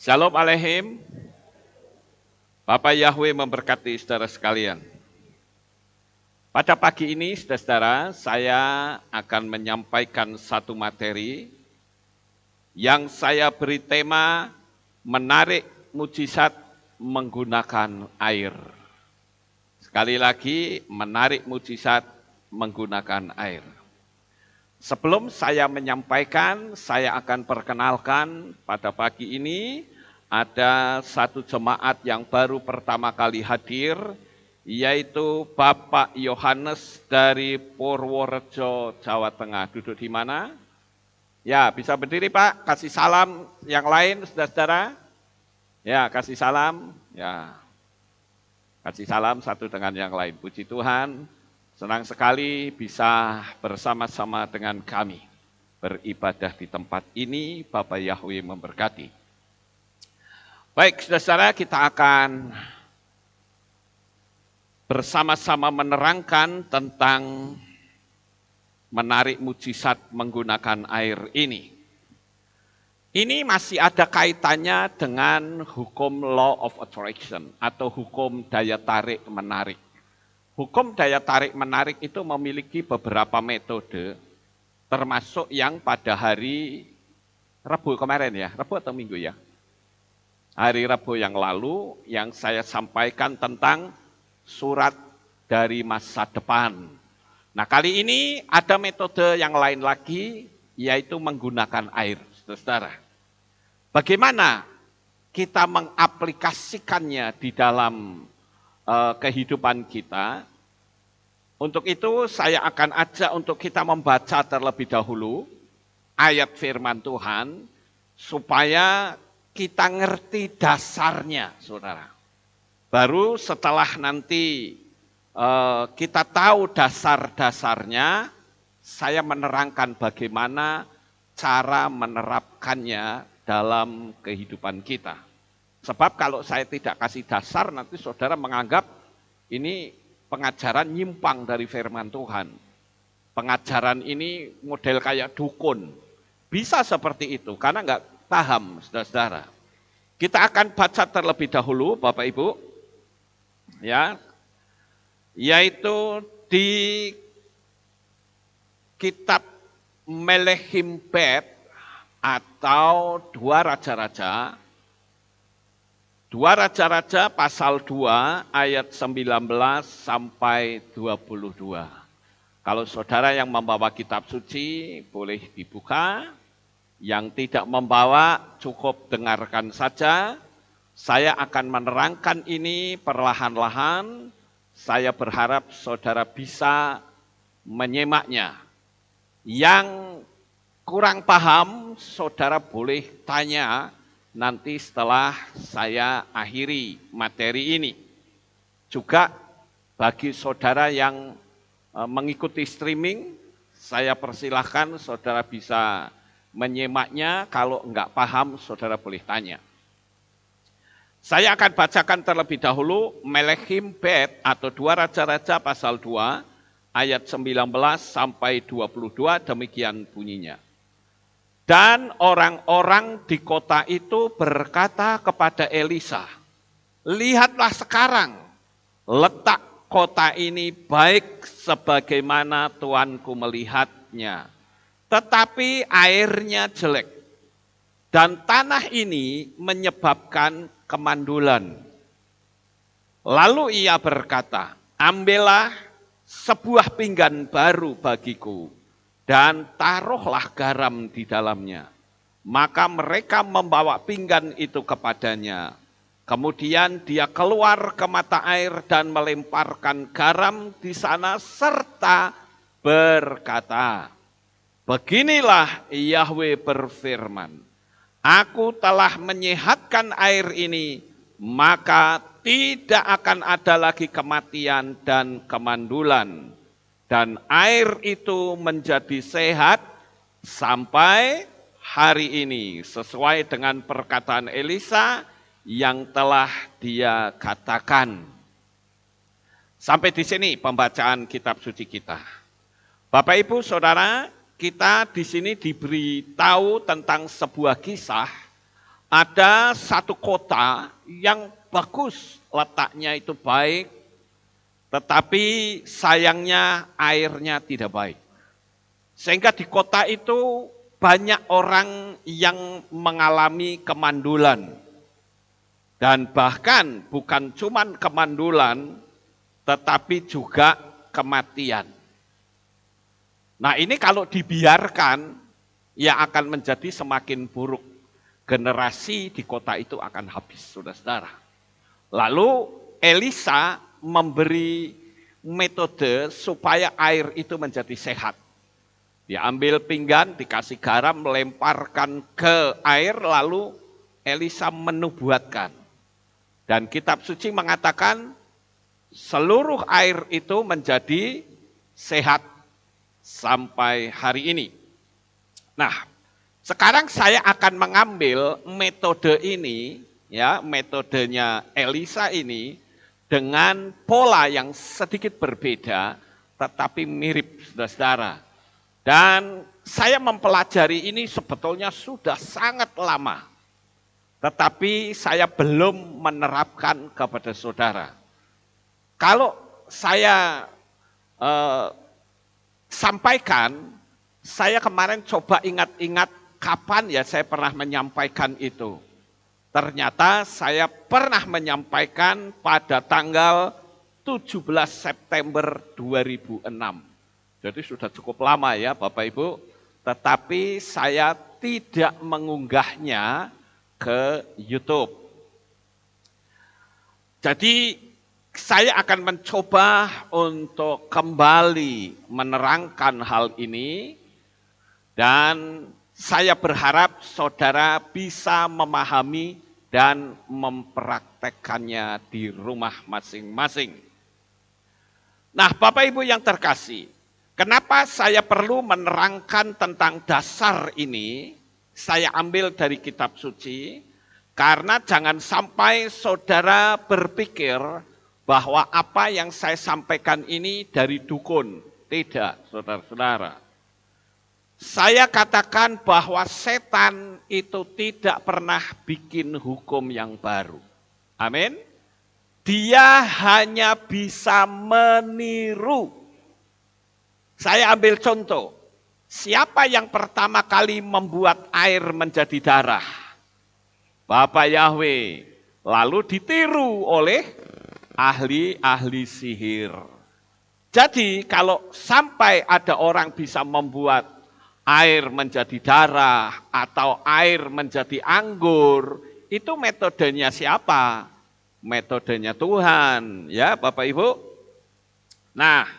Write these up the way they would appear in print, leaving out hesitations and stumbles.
Shalom Aleihim. Bapak Yahweh memberkati saudara sekalian. Pada pagi ini, saudara-saudara, saya akan menyampaikan satu materi yang saya beri tema menarik mujizat menggunakan air. Sekali lagi, menarik mujizat menggunakan air. Sebelum saya menyampaikan, saya akan perkenalkan pada pagi ini ada satu jemaat yang baru pertama kali hadir, yaitu Bapak Yohanes dari Purworejo, Jawa Tengah. Duduk di mana? Ya, bisa berdiri Pak, kasih salam yang lain, saudara-saudara. Ya, kasih salam. Ya, kasih salam satu dengan yang lain. Puji Tuhan, senang sekali bisa bersama-sama dengan kami beribadah di tempat ini. Bapak Yahweh memberkati. Baik, saudara-saudara, kita akan bersama-sama menerangkan tentang menarik mujizat menggunakan air ini. Ini masih ada kaitannya dengan hukum law of attraction atau hukum daya tarik menarik. Hukum daya tarik menarik itu memiliki beberapa metode, termasuk yang pada hari Rabu kemarin ya, Rabu atau Minggu ya? Hari Rabu yang lalu yang saya sampaikan tentang surat dari masa depan. Nah, kali ini ada metode yang lain lagi, yaitu menggunakan air, saudara. Bagaimana kita mengaplikasikannya di dalam kehidupan kita? Untuk itu saya akan ajak untuk kita membaca terlebih dahulu ayat firman Tuhan, supaya kita ngerti dasarnya, saudara. Baru setelah nanti kita tahu dasar-dasarnya, saya menerangkan bagaimana cara menerapkannya dalam kehidupan kita. Sebab kalau saya tidak kasih dasar, nanti saudara menganggap ini pengajaran nyimpang dari firman Tuhan. Pengajaran ini model kayak dukun. Bisa seperti itu, karena enggak paham, saudara-saudara. Kita akan baca terlebih dahulu, Bapak Ibu, ya, yaitu di kitab Melehim Bet atau Dua Raja-Raja pasal 2 ayat 19 sampai 22. Kalau saudara yang membawa kitab suci boleh dibuka. Yang tidak membawa cukup dengarkan saja. Saya akan menerangkan ini perlahan-lahan. Saya berharap saudara bisa menyimaknya. Yang kurang paham, saudara boleh tanya nanti setelah saya akhiri materi ini. Juga bagi saudara yang mengikuti streaming, saya persilahkan saudara bisa menyimaknya. Kalau enggak paham, saudara boleh tanya. Saya akan bacakan terlebih dahulu Melehim Bet atau Dua Raja-Raja pasal 2 ayat 19 sampai 22, demikian bunyinya. Dan orang-orang di kota itu berkata kepada Elisa, "Lihatlah sekarang, letak kota ini baik sebagaimana tuanku melihatnya. Tetapi airnya jelek, dan tanah ini menyebabkan kemandulan." Lalu ia berkata, "Ambillah sebuah pinggan baru bagiku, dan taruhlah garam di dalamnya." Maka mereka membawa pinggan itu kepadanya. Kemudian dia keluar ke mata air dan melemparkan garam di sana serta berkata, "Beginilah Yahweh berfirman, Aku telah menyehatkan air ini, maka tidak akan ada lagi kematian dan kemandulan. Dan air itu menjadi sehat sampai hari ini, sesuai dengan perkataan Elisa yang telah dia katakan." Sampai di sini pembacaan kitab suci kita. Bapak Ibu Saudara, kita di sini diberitahu tentang sebuah kisah ada satu kota yang bagus, letaknya itu baik, tetapi sayangnya airnya tidak baik. Sehingga di kota itu banyak orang yang mengalami kemandulan. Dan bahkan bukan cuma kemandulan, tetapi juga kematian. Nah ini kalau dibiarkan, ya akan menjadi semakin buruk. Generasi di kota itu akan habis, saudara-saudara. Lalu Elisa memberi metode supaya air itu menjadi sehat. Dia ambil pinggan, dikasih garam, melemparkan ke air, lalu Elisa menubuatkan. Dan kitab suci mengatakan seluruh air itu menjadi sehat sampai hari ini. Nah, sekarang saya akan mengambil metode ini, ya, metodenya Elisa ini dengan pola yang sedikit berbeda, tetapi mirip, saudara-saudara. Dan saya mempelajari ini sebetulnya sudah sangat lama, tetapi saya belum menerapkan kepada saudara. Kalau saya sampaikan, saya kemarin coba ingat-ingat kapan ya saya pernah menyampaikan itu. Ternyata saya pernah menyampaikan pada tanggal 17 September 2006. Jadi sudah cukup lama ya Bapak Ibu, tetapi saya tidak mengunggahnya ke YouTube. Jadi saya akan mencoba untuk kembali menerangkan hal ini dan saya berharap saudara bisa memahami dan mempraktekkannya di rumah masing-masing. Nah, Bapak Ibu yang terkasih, kenapa saya perlu menerangkan tentang dasar ini? Saya ambil dari kitab suci, karena jangan sampai saudara berpikir bahwa apa yang saya sampaikan ini dari dukun. Tidak, saudara-saudara. Saya katakan bahwa setan itu tidak pernah bikin hukum yang baru. Amin. Dia hanya bisa meniru. Saya ambil contoh. Siapa yang pertama kali membuat air menjadi darah? Bapak Yahweh. Lalu ditiru oleh ahli-ahli sihir. Jadi kalau sampai ada orang bisa membuat air menjadi darah atau air menjadi anggur, itu metodenya siapa? Metodenya Tuhan, ya Bapak Ibu. Nah,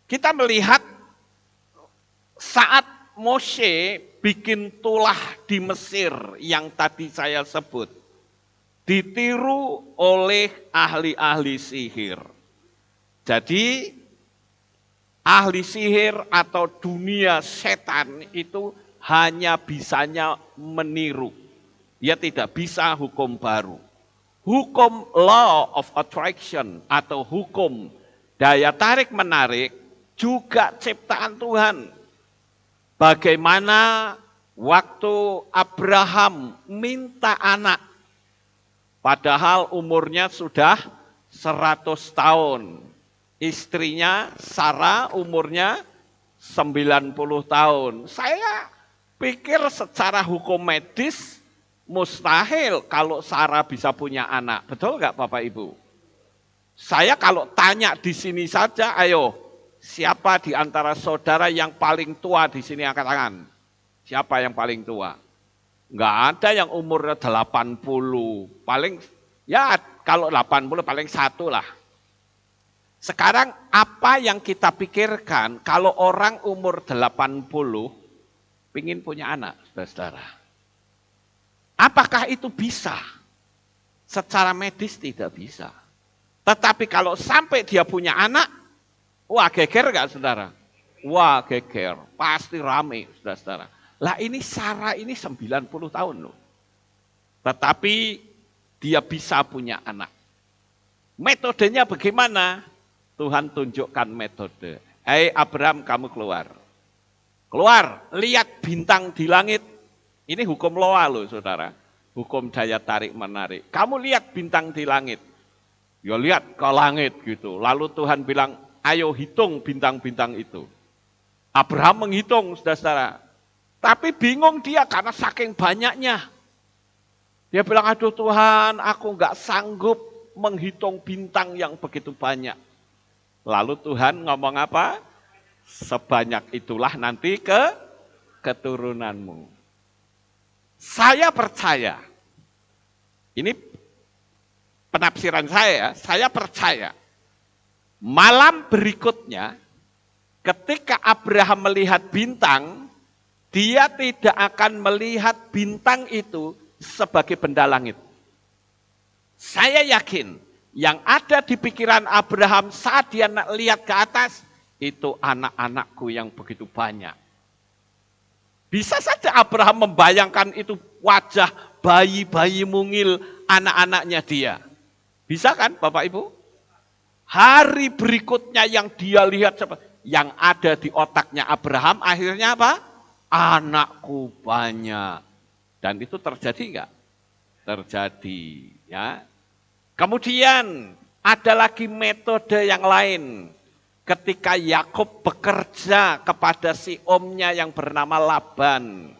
kita melihat saat Moshe bikin tulah di Mesir yang tadi saya sebut, ditiru oleh ahli-ahli sihir. Jadi ahli sihir atau dunia setan itu hanya bisanya meniru. Dia tidak bisa hukum baru. Hukum law of attraction atau hukum daya tarik menarik juga ciptaan Tuhan. Bagaimana waktu Abraham minta anak, padahal umurnya sudah 100 tahun. Istrinya Sarah umurnya 90 tahun. Saya pikir secara hukum medis mustahil kalau Sarah bisa punya anak. Betul nggak Bapak Ibu? Saya kalau tanya di sini saja, ayo siapa di antara saudara yang paling tua di sini angkat tangan? Siapa yang paling tua? Nggak ada yang umurnya 80. Paling ya kalau 80 paling satu lah. Sekarang apa yang kita pikirkan kalau orang umur 80 pingin punya anak, saudara-saudara? Apakah itu bisa? Secara medis tidak bisa. Tetapi kalau sampai dia punya anak, wah geger gak saudara? Wah geger, pasti rame saudara-saudara. Lah ini Sarah ini 90 tahun loh. Tetapi dia bisa punya anak. Metodenya bagaimana? Tuhan tunjukkan metode. Hei Abraham, kamu keluar. Keluar, lihat bintang di langit. Ini hukum Loa loh saudara. Hukum daya tarik menarik. Kamu lihat bintang di langit. Ya lihat ke langit gitu. Lalu Tuhan bilang, ayo hitung bintang-bintang itu. Abraham menghitung, saudara-saudara. Tapi bingung dia karena saking banyaknya. Dia bilang, aduh Tuhan, aku nggak sanggup menghitung bintang yang begitu banyak. Lalu Tuhan ngomong apa? Sebanyak itulah nanti keturunanmu. Saya percaya, ini penafsiran saya percaya, malam berikutnya ketika Abraham melihat bintang, dia tidak akan melihat bintang itu sebagai benda langit. Saya yakin yang ada di pikiran Abraham saat dia lihat ke atas, itu anak-anakku yang begitu banyak. Bisa saja Abraham membayangkan itu wajah bayi-bayi mungil anak-anaknya dia. Bisa kan Bapak Ibu? Hari berikutnya yang dia lihat, yang ada di otaknya Abraham akhirnya apa? Anakku banyak. Dan itu terjadi enggak? Terjadi. Ya. Kemudian ada lagi metode yang lain. Ketika Yakub bekerja kepada si omnya yang bernama Laban.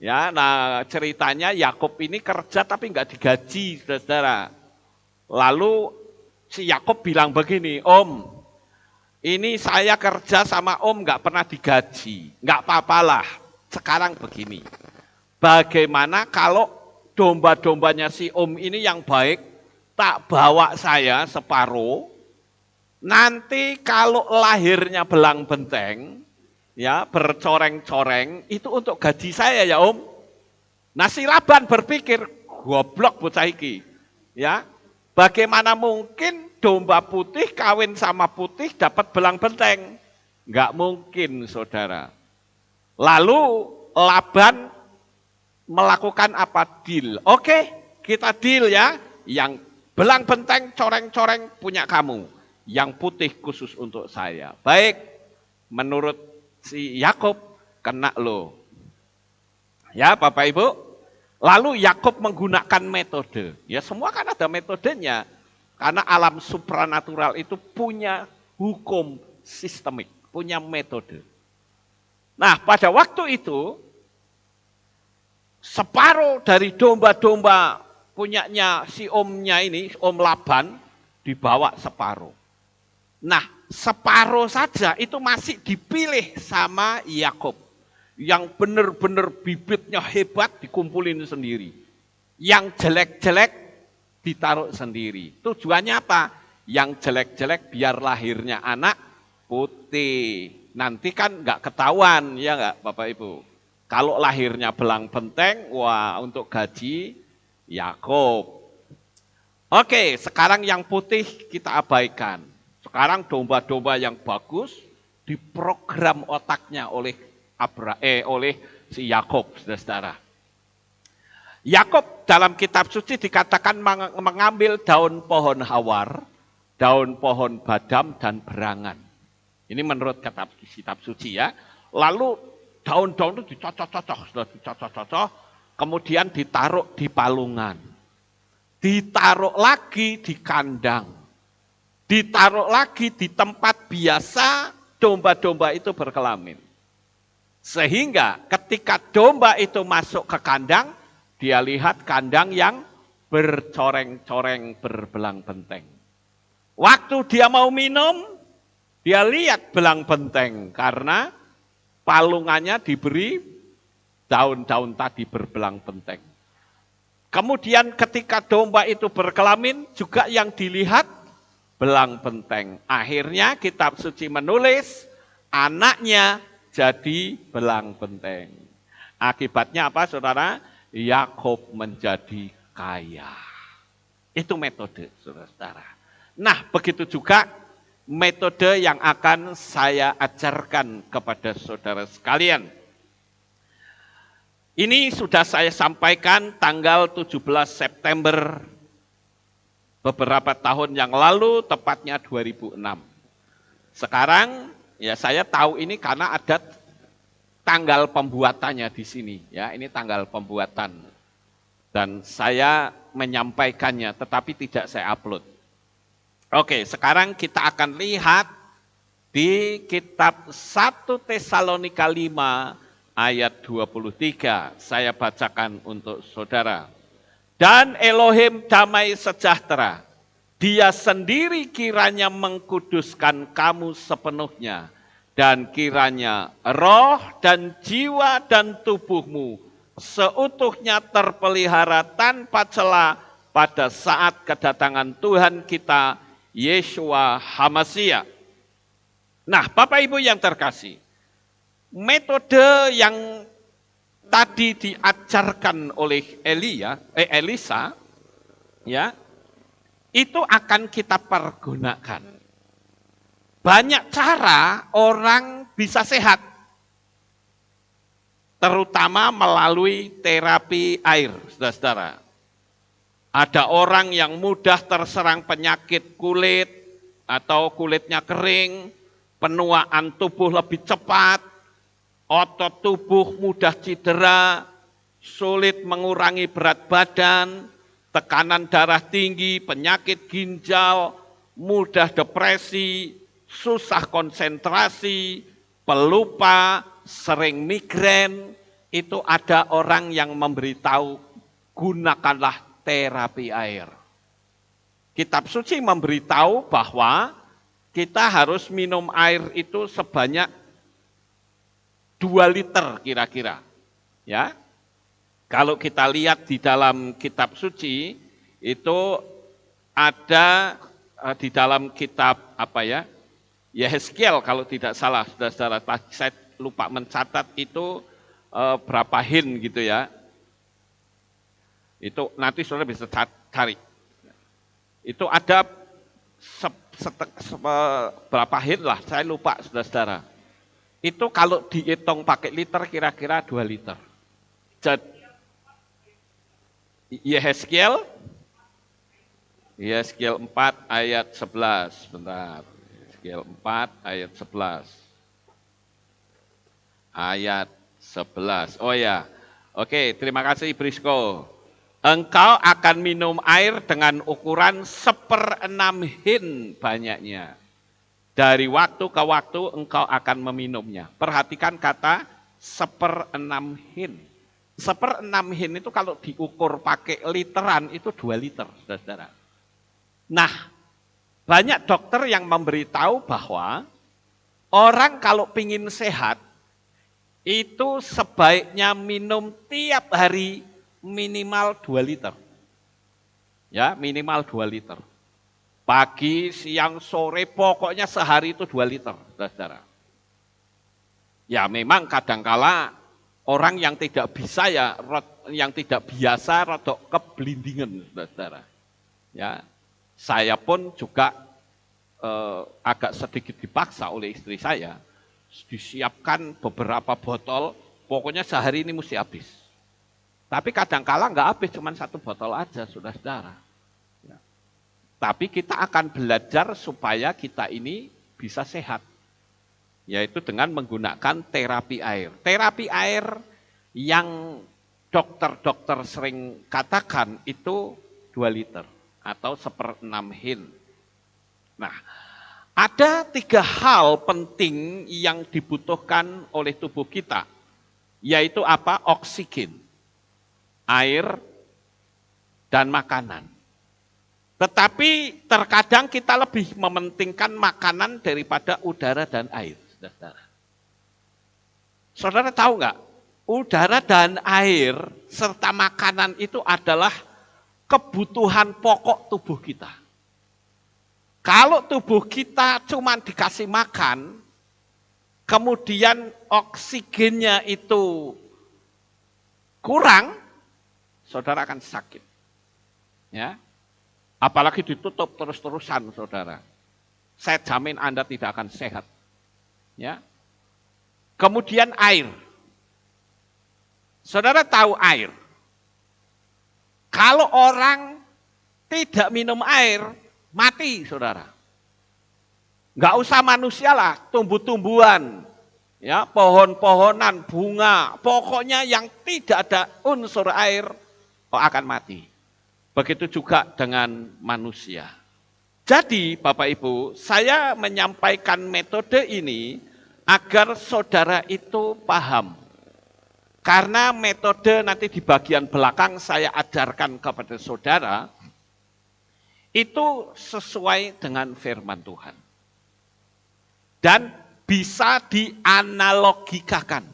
Ya, nah ceritanya Yakub ini kerja tapi enggak digaji, saudara. Lalu si Yakub bilang begini, Om, ini saya kerja sama Om enggak pernah digaji, enggak apa-apalah. Sekarang begini, bagaimana kalau domba-dombanya si Om ini yang baik, tak bawa saya separuh. Nanti kalau lahirnya belang benteng, ya bercoreng-coreng, itu untuk gaji saya ya Om. Nah si Laban berpikir, goblok bocah iki. Ya, bagaimana mungkin domba putih kawin sama putih dapat belang benteng? Enggak mungkin saudara. Lalu Laban melakukan apa? Deal. Oke, kita deal ya. Yang belang benteng, coreng-coreng punya kamu. Yang putih khusus untuk saya. Baik, menurut si Yakub kena lo. Ya Bapak Ibu. Lalu Yakub menggunakan metode. Ya semua kan ada metodenya. Karena alam supranatural itu punya hukum sistemik. Punya metode. Nah pada waktu itu, separuh dari domba-domba punyanya si omnya ini, Om Laban, dibawa separuh. Nah, separuh saja itu masih dipilih sama Yakub. Yang benar-benar bibitnya hebat dikumpulin sendiri. Yang jelek-jelek ditaruh sendiri. Tujuannya apa? Yang jelek-jelek biar lahirnya anak putih. Nanti kan nggak ketahuan, ya nggak Bapak Ibu? Kalau lahirnya belang benteng, wah untuk gaji Yakub. Oke, sekarang yang putih kita abaikan. Sekarang domba-domba yang bagus diprogram otaknya oleh oleh si Yakub, saudara-saudara. Yakub dalam kitab suci dikatakan mengambil daun pohon hawar, daun pohon badam dan berangan. Ini menurut kitab suci ya. Lalu daun-daun itu dicocok-cocok, kemudian ditaruh di palungan. Ditaruh lagi di kandang. Ditaruh lagi di tempat biasa domba-domba itu berkelamin. Sehingga ketika domba itu masuk ke kandang, dia lihat kandang yang bercoreng-coreng berbelang benteng. Waktu dia mau minum, dia lihat belang benteng karena palungannya diberi daun-daun tadi berbelang benteng. Kemudian ketika domba itu berkelamin, juga yang dilihat belang benteng. Akhirnya kitab suci menulis anaknya jadi belang benteng. Akibatnya apa saudara? Yakub menjadi kaya. Itu metode saudara-saudara. Nah begitu juga metode yang akan saya ajarkan kepada saudara sekalian. Ini sudah saya sampaikan tanggal 17 September beberapa tahun yang lalu, tepatnya 2006. Sekarang ya saya tahu ini karena ada tanggal pembuatannya di sini. Ya, ini tanggal pembuatan. Dan saya menyampaikannya, tetapi tidak saya upload. Oke, sekarang kita akan lihat di kitab 1 Tesalonika 5 ayat 23. Saya bacakan untuk saudara. Dan Elohim damai sejahtera, Dia sendiri kiranya mengkuduskan kamu sepenuhnya, dan kiranya roh dan jiwa dan tubuhmu seutuhnya terpelihara tanpa celah pada saat kedatangan Tuhan kita, Yeshua HaMasyiah. Nah, Bapak Ibu yang terkasih, metode yang tadi diajarkan oleh Elisa, ya, itu akan kita pergunakan. Banyak cara orang bisa sehat, terutama melalui terapi air, saudara-saudara. Ada orang yang mudah terserang penyakit kulit, atau kulitnya kering, penuaan tubuh lebih cepat, otot tubuh mudah cedera, sulit mengurangi berat badan, tekanan darah tinggi, penyakit ginjal, mudah depresi, susah konsentrasi, pelupa, sering migrain. Itu ada orang yang memberitahu, gunakanlah terapi air. Kitab suci memberitahu bahwa kita harus minum air itu sebanyak 2 liter kira-kira. Ya. Kalau kita lihat di dalam kitab suci, itu ada di dalam kitab Yehezkiel kalau tidak salah, saudara-saudara, saya lupa mencatat itu berapa hin gitu ya. Itu nanti saudara bisa cari. Itu ada berapa hin lah, saya lupa saudara-saudara. Itu kalau dihitung pakai liter kira-kira 2 liter. Jadi Yehezkiel 4 ayat 11, bentar. Yehezkiel 4 ayat 11. Ayat 11. Oh ya. Oke, terima kasih Brisco. Engkau akan minum air dengan ukuran 1/6 hin banyaknya. Dari waktu ke waktu engkau akan meminumnya. Perhatikan kata 1/6 hin. 1/6 hin itu kalau diukur pakai literan itu 2 liter, saudara. Nah, banyak dokter yang memberitahu bahwa orang kalau pingin sehat, itu sebaiknya minum tiap hari minimal 2 liter. Ya, minimal 2 liter. Pagi, siang, sore, pokoknya sehari itu 2 liter, saudara. Ya memang kadangkala orang yang tidak bisa yang tidak biasa rodok keblindingan, saudara. Ya, saya pun juga agak sedikit dipaksa oleh istri saya, disiapkan beberapa botol, pokoknya sehari ini mesti habis. Tapi kadangkala nggak habis, cuma 1 botol aja, saudara-saudara. Ya. Tapi kita akan belajar supaya kita ini bisa sehat, yaitu dengan menggunakan terapi air. Terapi air yang dokter-dokter sering katakan itu 2 liter atau 1/6 hin. Nah, ada 3 hal penting yang dibutuhkan oleh tubuh kita, yaitu apa? Oksigen, air, dan makanan. Tetapi terkadang kita lebih mementingkan makanan daripada udara dan air. Saudara tahu nggak? Udara dan air serta makanan itu adalah kebutuhan pokok tubuh kita. Kalau tubuh kita cuma dikasih makan, kemudian oksigennya itu kurang, saudara akan sakit. Ya. Apalagi ditutup terus-terusan, saudara. Saya jamin Anda tidak akan sehat. Ya. Kemudian air. Saudara tahu air. Kalau orang tidak minum air, mati, saudara. Enggak usah manusia lah, tumbuh-tumbuhan, ya, pohon-pohonan, bunga, pokoknya yang tidak ada unsur air, akan mati. Begitu juga dengan manusia. Jadi Bapak Ibu, saya menyampaikan metode ini agar saudara itu paham. Karena metode nanti di bagian belakang saya ajarkan kepada saudara, itu sesuai dengan firman Tuhan. Dan bisa dianalogikakan.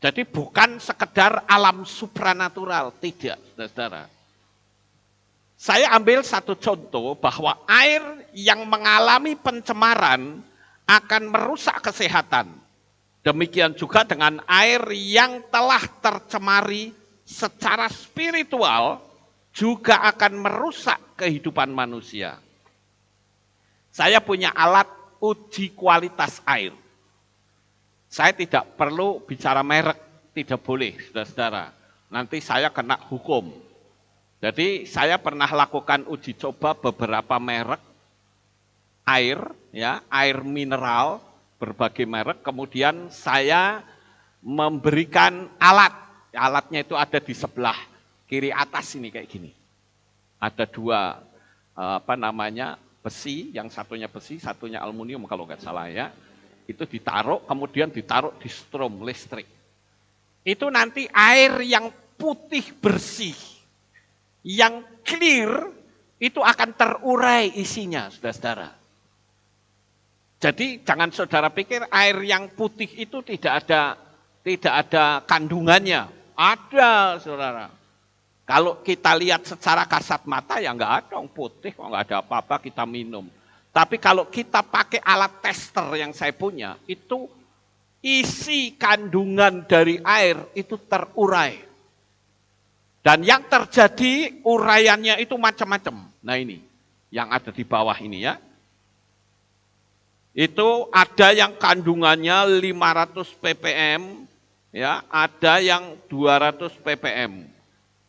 Jadi bukan sekedar alam supranatural, tidak, saudara. Saya ambil satu contoh bahwa air yang mengalami pencemaran akan merusak kesehatan. Demikian juga dengan air yang telah tercemari secara spiritual juga akan merusak kehidupan manusia. Saya punya alat uji kualitas air. Saya tidak perlu bicara merek, tidak boleh, saudara-saudara. Nanti saya kena hukum. Jadi saya pernah lakukan uji coba beberapa merek air, ya, air mineral, berbagai merek, kemudian saya memberikan alat. Alatnya itu ada di sebelah kiri atas ini kayak gini. Ada dua besi, yang satunya besi, satunya aluminium kalau nggak salah ya. Itu ditaruh, kemudian ditaruh di strom listrik. Itu nanti air yang putih bersih, yang clear, itu akan terurai isinya, saudara-saudara. Jadi jangan saudara pikir air yang putih itu tidak ada kandungannya. Ada, saudara. Kalau kita lihat secara kasat mata ya enggak ada yang putih, kok enggak ada apa-apa kita minum. Tapi kalau kita pakai alat tester yang saya punya, itu isi kandungan dari air itu terurai. Dan yang terjadi uraiannya itu macam-macam. Nah ini, yang ada di bawah ini ya. Itu ada yang kandungannya 500 ppm, ya, ada yang 200 ppm.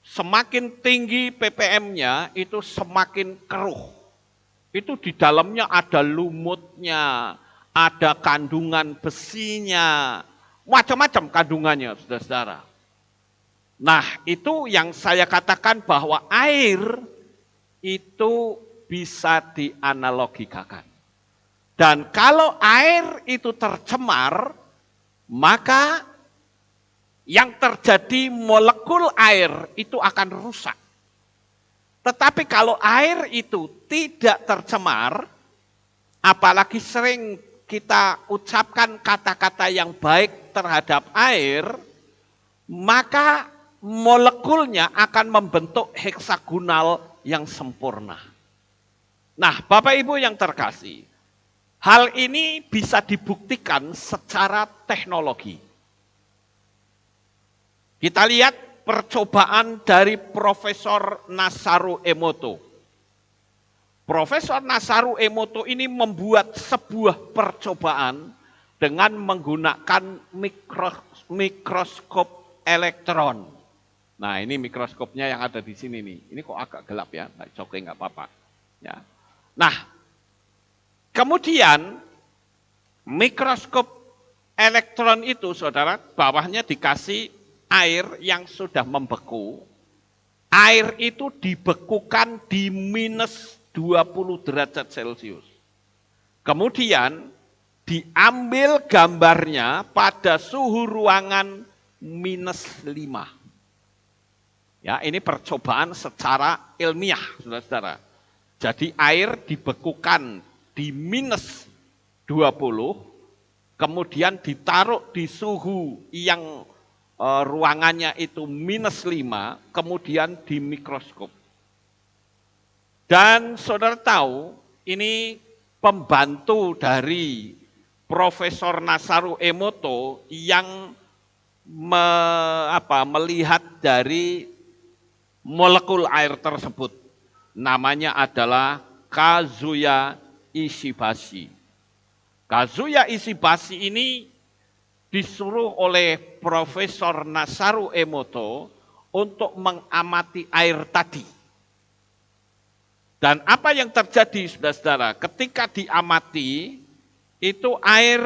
Semakin tinggi ppm-nya itu semakin keruh. Itu di dalamnya ada lumutnya, ada kandungan besinya, macam-macam kandungannya, saudara-saudara. Nah, itu yang saya katakan bahwa air itu bisa dianalogikakan. Dan kalau air itu tercemar, maka yang terjadi molekul air itu akan rusak. Tetapi kalau air itu tidak tercemar, apalagi sering kita ucapkan kata-kata yang baik terhadap air, maka molekulnya akan membentuk heksagonal yang sempurna. Nah, Bapak Ibu yang terkasih, hal ini bisa dibuktikan secara teknologi. Kita lihat percobaan dari Profesor Masaru Emoto. Profesor Masaru Emoto ini membuat sebuah percobaan dengan menggunakan mikroskop elektron. Nah, ini mikroskopnya yang ada di sini nih. Ini kok agak gelap ya, nggak apa-apa. Ya. Nah, kemudian mikroskop elektron itu, saudara, bawahnya dikasih air yang sudah membeku. Air itu dibekukan di minus 20 derajat Celcius. Kemudian diambil gambarnya pada suhu ruangan minus 5. Ya, ini percobaan secara ilmiah, saudara-saudara. Jadi air dibekukan di minus 20, kemudian ditaruh di suhu yang ruangannya itu minus 5, kemudian di mikroskop. Dan saudara tahu, ini pembantu dari Profesor Masaru Emoto yang melihat dari molekul air tersebut. Namanya adalah Kazuya Ishibashi. Kazuya Ishibashi ini disuruh oleh Profesor Masaru Emoto untuk mengamati air tadi. Dan apa yang terjadi, saudara-saudara, ketika diamati, itu air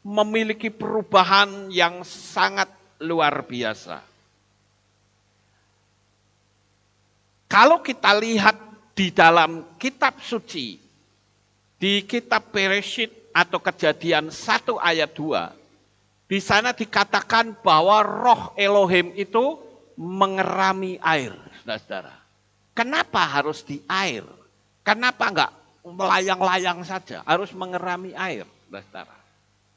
memiliki perubahan yang sangat luar biasa. Kalau kita lihat di dalam kitab suci, di kitab Bereshit atau Kejadian 1 ayat 2, di sana dikatakan bahwa roh Elohim itu mengerami air, saudara-saudara. Kenapa harus di air? Kenapa enggak melayang-layang saja? Harus mengerami air, saudara-saudara.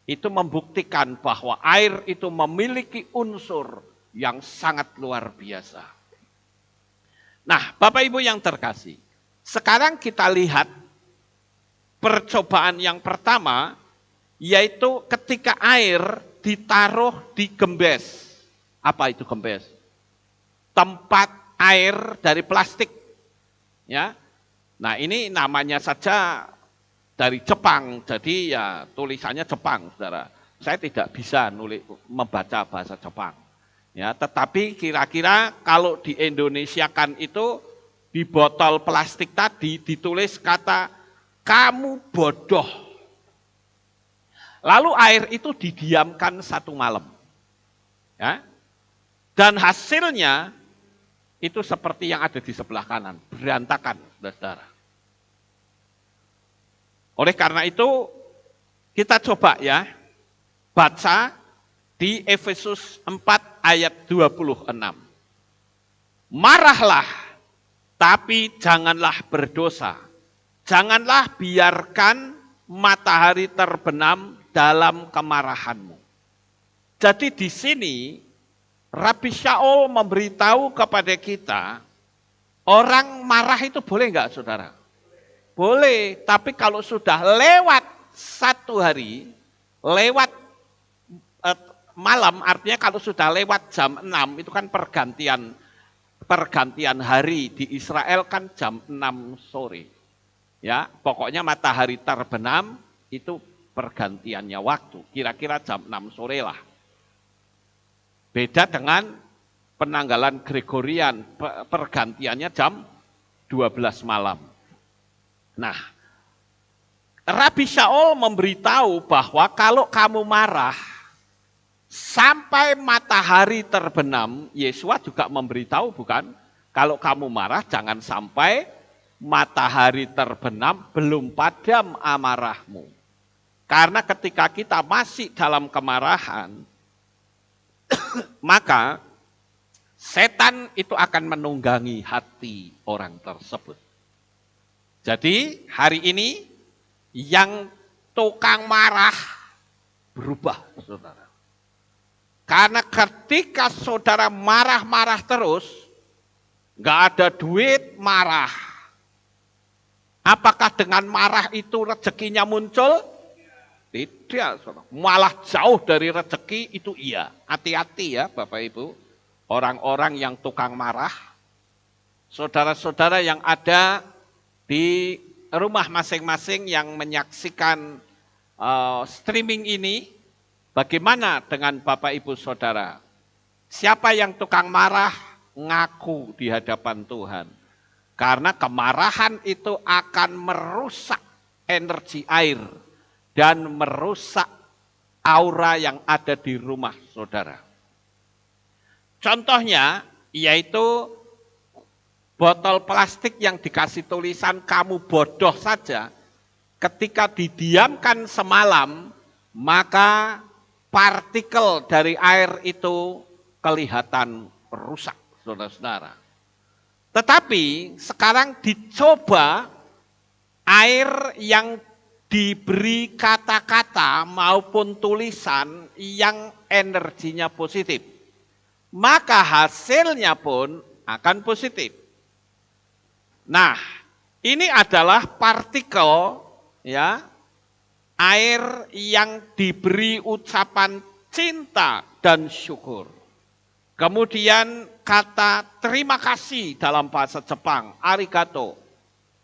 Itu membuktikan bahwa air itu memiliki unsur yang sangat luar biasa. Nah, Bapak Ibu yang terkasih, sekarang kita lihat percobaan yang pertama, yaitu ketika air ditaruh di gembes. Apa itu gembes? Tempat air dari plastik. Ya. Nah, ini namanya saja dari Jepang, jadi ya tulisannya Jepang, Saudara. Saya tidak bisa membaca bahasa Jepang. Ya, tetapi kira-kira kalau di Indonesia kan itu di botol plastik tadi ditulis kata kamu bodoh. Lalu air itu didiamkan 1 malam. Ya. Dan hasilnya itu seperti yang ada di sebelah kanan, berantakan, saudara. Oleh karena itu kita coba ya baca di Efesus 4 ayat 26. Marahlah, tapi janganlah berdosa. Janganlah biarkan matahari terbenam dalam kemarahanmu. Jadi di sini Rabi Shaul memberitahu kepada kita, orang marah itu boleh enggak, saudara? Boleh, tapi kalau sudah lewat 1 hari, lewat malam, artinya kalau sudah lewat jam 6, itu kan pergantian hari di Israel kan jam 6 sore. Ya, pokoknya matahari terbenam itu pergantiannya waktu, kira-kira jam 6 sore lah. Beda dengan penanggalan Gregorian, pergantiannya jam 12 malam. Nah, Rabi Shaul memberitahu bahwa kalau kamu marah, sampai matahari terbenam, Yesua juga memberitahu bukan? Kalau kamu marah jangan sampai matahari terbenam belum padam amarahmu. Karena ketika kita masih dalam kemarahan, maka setan itu akan menunggangi hati orang tersebut. Jadi hari ini yang tukang marah berubah, saudara. Karena ketika saudara marah-marah terus, nggak ada duit marah. Apakah dengan marah itu rezekinya muncul? Tidak, saudara. Malah jauh dari rezeki itu iya. Hati-hati ya Bapak Ibu, orang-orang yang tukang marah, saudara-saudara yang ada di rumah masing-masing yang menyaksikan streaming ini, bagaimana dengan Bapak Ibu Saudara? Siapa yang tukang marah ngaku di hadapan Tuhan. Karena kemarahan itu akan merusak energi air dan merusak aura yang ada di rumah saudara. Contohnya yaitu botol plastik yang dikasih tulisan kamu bodoh saja, ketika didiamkan semalam, maka partikel dari air itu kelihatan rusak, saudara-saudara. Tetapi sekarang dicoba air yang diberi kata-kata maupun tulisan yang energinya positif. Maka hasilnya pun akan positif. Nah, ini adalah partikel ya air yang diberi ucapan cinta dan syukur. Kemudian kata terima kasih dalam bahasa Jepang, arigato.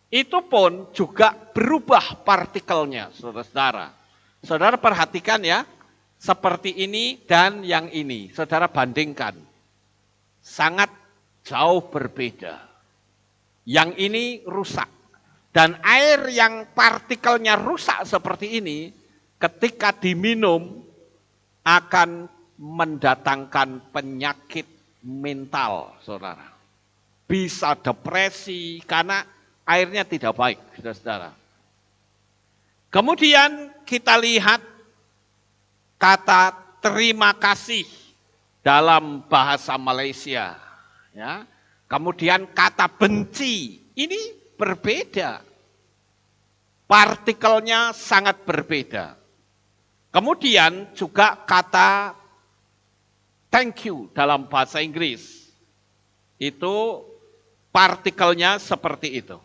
Itu pun juga berubah partikelnya, saudara-saudara. Saudara perhatikan ya, seperti ini dan yang ini. Saudara bandingkan. Sangat jauh berbeda. Yang ini rusak. Dan air yang partikelnya rusak seperti ini, ketika diminum akan mendatangkan penyakit mental, saudara. bisa depresi karena airnya tidak baik, saudara-saudara. Kemudian kita lihat kata terima kasih dalam bahasa Malaysia. Ya. Kemudian kata benci, ini berbeda. Partikelnya sangat berbeda. Kemudian juga kata thank you dalam bahasa Inggris. Itu partikelnya seperti itu.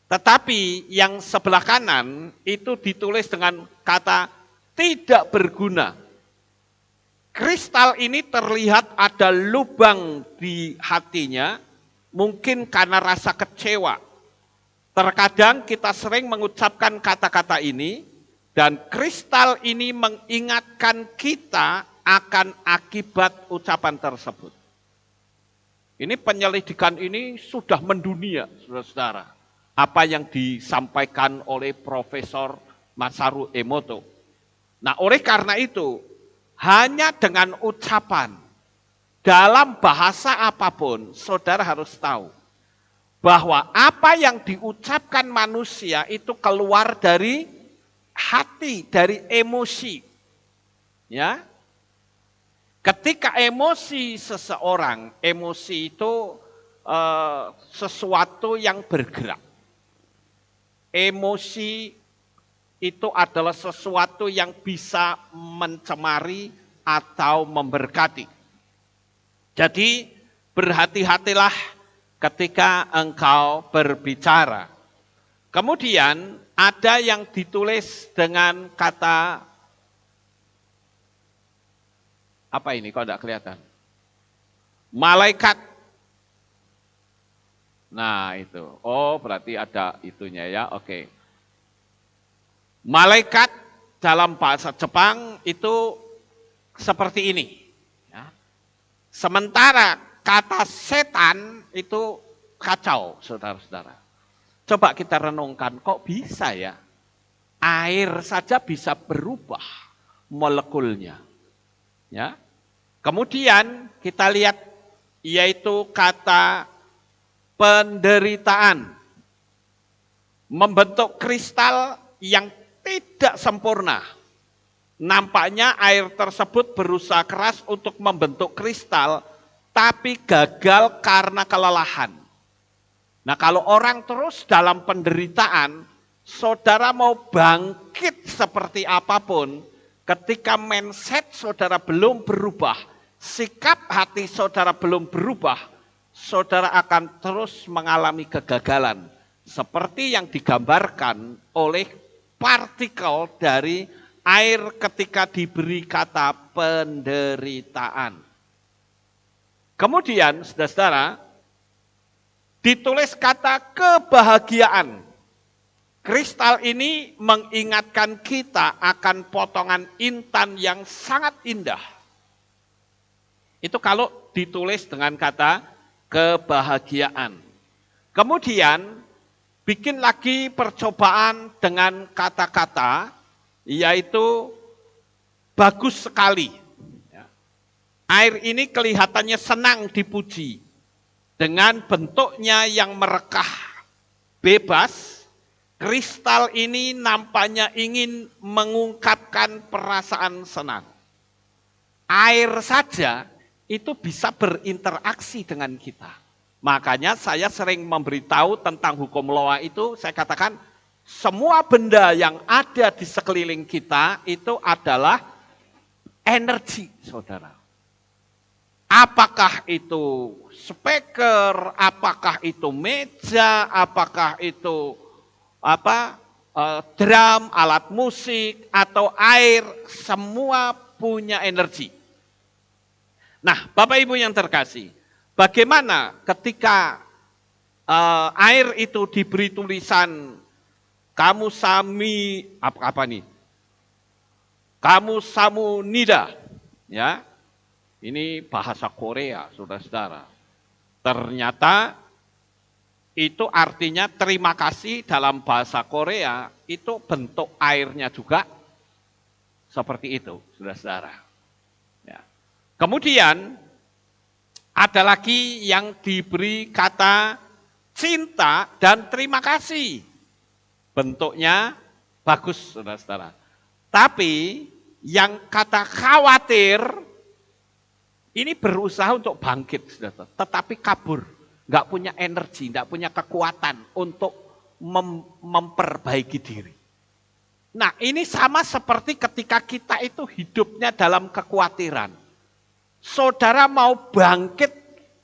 Tetapi yang sebelah kanan itu ditulis dengan kata tidak berguna. Kristal ini terlihat ada lubang di hatinya, mungkin karena rasa kecewa. Terkadang kita sering mengucapkan kata-kata ini, dan kristal ini mengingatkan kita akan akibat ucapan tersebut. Ini penyelidikan ini sudah mendunia, saudara-saudara. Apa yang disampaikan oleh Profesor Masaru Emoto. Nah, oleh karena itu, hanya dengan ucapan, dalam bahasa apapun, saudara harus tahu bahwa apa yang diucapkan manusia itu keluar dari hati, dari emosi. Ya. Ketika emosi seseorang, emosi itu sesuatu yang bergerak. Emosi itu adalah sesuatu yang bisa mencemari atau memberkati. Jadi berhati-hatilah ketika engkau berbicara. Kemudian ada yang ditulis dengan kata, apa ini kok tidak kelihatan? Malaikat. Nah itu, oh berarti ada itunya ya, oke. Malaikat dalam bahasa Jepang itu seperti ini. Ya. Sementara kata setan itu kacau, saudara-saudara. Coba kita renungkan, kok bisa ya? Air saja bisa berubah molekulnya. Ya. Kemudian kita lihat yaitu kata penderitaan. Membentuk kristal yang tidak sempurna. Nampaknya air tersebut berusaha keras untuk membentuk kristal, tapi gagal karena kelelahan. Nah, kalau orang terus dalam penderitaan, saudara mau bangkit seperti apapun, ketika mindset saudara belum berubah, sikap hati saudara belum berubah, saudara akan terus mengalami kegagalan. Seperti yang digambarkan oleh partikel dari air ketika diberi kata penderitaan. Kemudian, saudara-saudara, ditulis kata kebahagiaan. Kristal ini mengingatkan kita akan potongan intan yang sangat indah. Itu kalau ditulis dengan kata kebahagiaan. Kemudian bikin lagi percobaan dengan kata-kata, yaitu bagus sekali. Air ini kelihatannya senang dipuji. Dengan bentuknya yang merekah bebas, kristal ini nampaknya ingin mengungkapkan perasaan senang. Air saja itu bisa berinteraksi dengan kita. Makanya saya sering memberitahu tentang hukum Loa itu, saya katakan semua benda yang ada di sekeliling kita itu adalah energi, saudara. Apakah itu speaker, apakah itu meja, apakah itu drum, alat musik, atau air, semua punya energi. Nah, Bapak Ibu yang terkasih, bagaimana ketika air itu diberi tulisan kamu sami apa nih? Kamu samu nida, ya. Ini bahasa Korea, saudara-saudara. Ternyata itu artinya terima kasih dalam bahasa Korea, itu bentuk airnya juga seperti itu, saudara-saudara. Ya. Kemudian Ada lagi yang diberi kata cinta dan terima kasih. Bentuknya bagus, saudara-saudara. Tapi yang kata khawatir, ini berusaha untuk bangkit, saudara, tetapi kabur. Nggak punya energi, nggak punya kekuatan untuk memperbaiki diri. Nah, ini sama seperti ketika kita itu hidupnya dalam kekhawatiran. Saudara mau bangkit,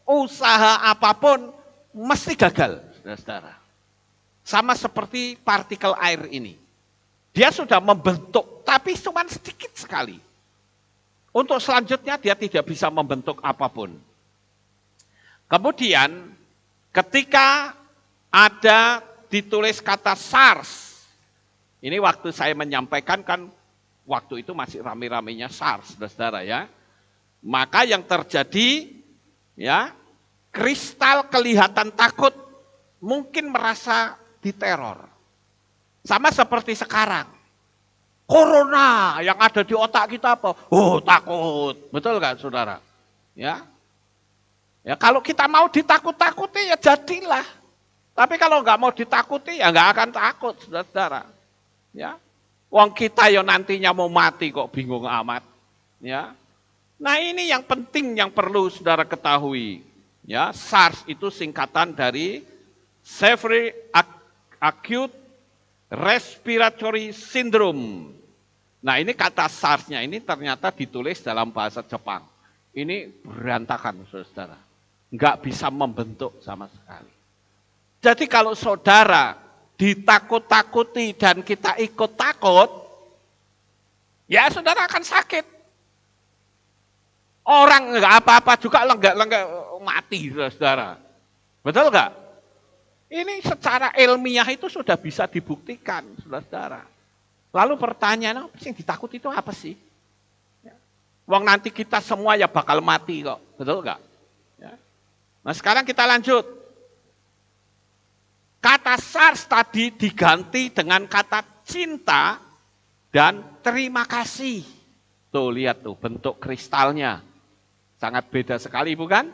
usaha apapun, mesti gagal, saudara. Sama seperti partikel air ini. Dia sudah membentuk, tapi cuma sedikit sekali. Untuk selanjutnya dia tidak bisa membentuk apapun. Kemudian ketika ada ditulis kata SARS, ini waktu saya menyampaikan kan waktu itu masih rame-ramenya SARS, saudara ya. Maka yang terjadi ya, kristal kelihatan takut, mungkin merasa diteror. Sama seperti sekarang. Corona yang ada di otak kita apa? Oh, takut. Betul nggak, saudara? Ya. Ya, kalau kita mau ditakut-takuti ya jadilah. Tapi kalau nggak mau ditakuti ya nggak akan takut, saudara. Ya. Wong kita ya nantinya mau mati kok bingung amat. Ya. Nah, ini yang penting yang perlu saudara ketahui. Ya, SARS itu singkatan dari Severe Acute Respiratory Syndrome. Nah, ini kata SARS-nya ini ternyata ditulis dalam bahasa Jepang. Ini berantakan, saudara. Nggak bisa membentuk sama sekali. Jadi kalau saudara ditakut-takuti dan kita ikut takut, ya saudara akan sakit. Orang nggak apa-apa juga lenggak-lenggak mati, saudara. Betul nggak? Ini secara ilmiah itu sudah bisa dibuktikan, saudara. Lalu pertanyaan, apa sih yang ditakut itu apa sih? Wong nanti kita semua ya bakal mati kok, betul nggak? Ya. Nah sekarang kita lanjut. Kata SARS tadi diganti dengan kata cinta dan terima kasih. Tuh lihat tuh bentuk kristalnya. Sangat beda sekali bukan?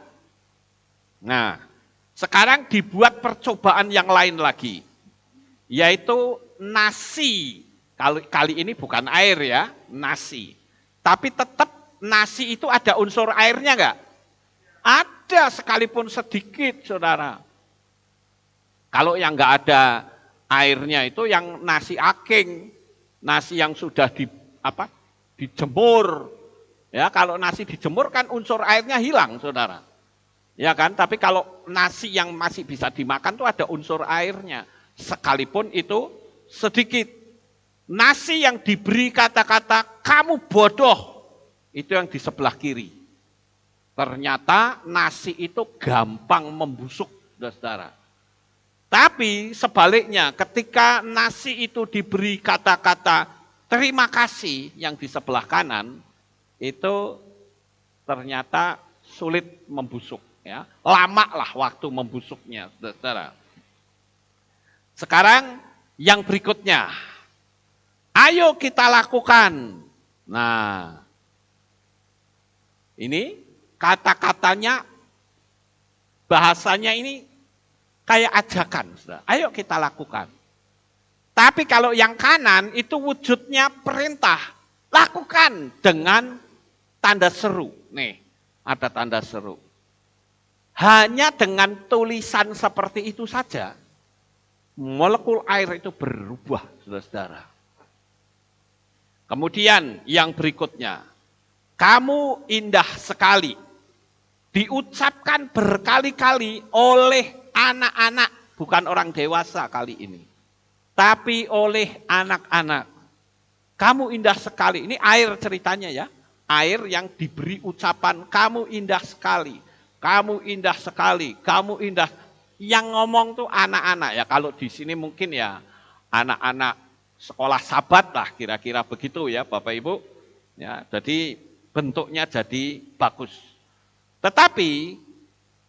Nah sekarang dibuat percobaan yang lain lagi. Yaitu nasi. Kali ini bukan air ya, nasi. Tapi tetap nasi itu ada unsur airnya enggak? Ada sekalipun sedikit, saudara. Kalau yang enggak ada airnya itu yang nasi aking, nasi yang sudah dijemur. Ya, kalau nasi dijemur kan unsur airnya hilang, saudara. Ya kan? Tapi kalau nasi yang masih bisa dimakan tuh ada unsur airnya, sekalipun itu sedikit. Nasi yang diberi kata-kata kamu bodoh, itu yang di sebelah kiri. Ternyata nasi itu gampang membusuk, saudara. Tapi sebaliknya ketika nasi itu diberi kata-kata terima kasih yang di sebelah kanan, itu ternyata sulit membusuk. Ya. Lama lah waktu membusuknya, saudara. Sekarang yang berikutnya. Ayo kita lakukan. Nah, ini kata-katanya, bahasanya ini kayak ajakan. Saudara. Ayo kita lakukan. Tapi kalau yang kanan itu wujudnya perintah. Lakukan dengan tanda seru. Nih, ada tanda seru. Hanya dengan tulisan seperti itu saja, molekul air itu berubah, saudara-saudara. Kemudian yang berikutnya, kamu indah sekali. Diucapkan berkali-kali oleh anak-anak, bukan orang dewasa kali ini. Tapi oleh anak-anak. Kamu indah sekali, ini air ceritanya ya. Air yang diberi ucapan, kamu indah sekali. Kamu indah sekali, kamu indah. Yang ngomong tuh anak-anak ya, kalau di sini mungkin ya anak-anak sekolah sahabat lah kira-kira begitu ya Bapak Ibu. Ya, jadi bentuknya jadi bagus. Tetapi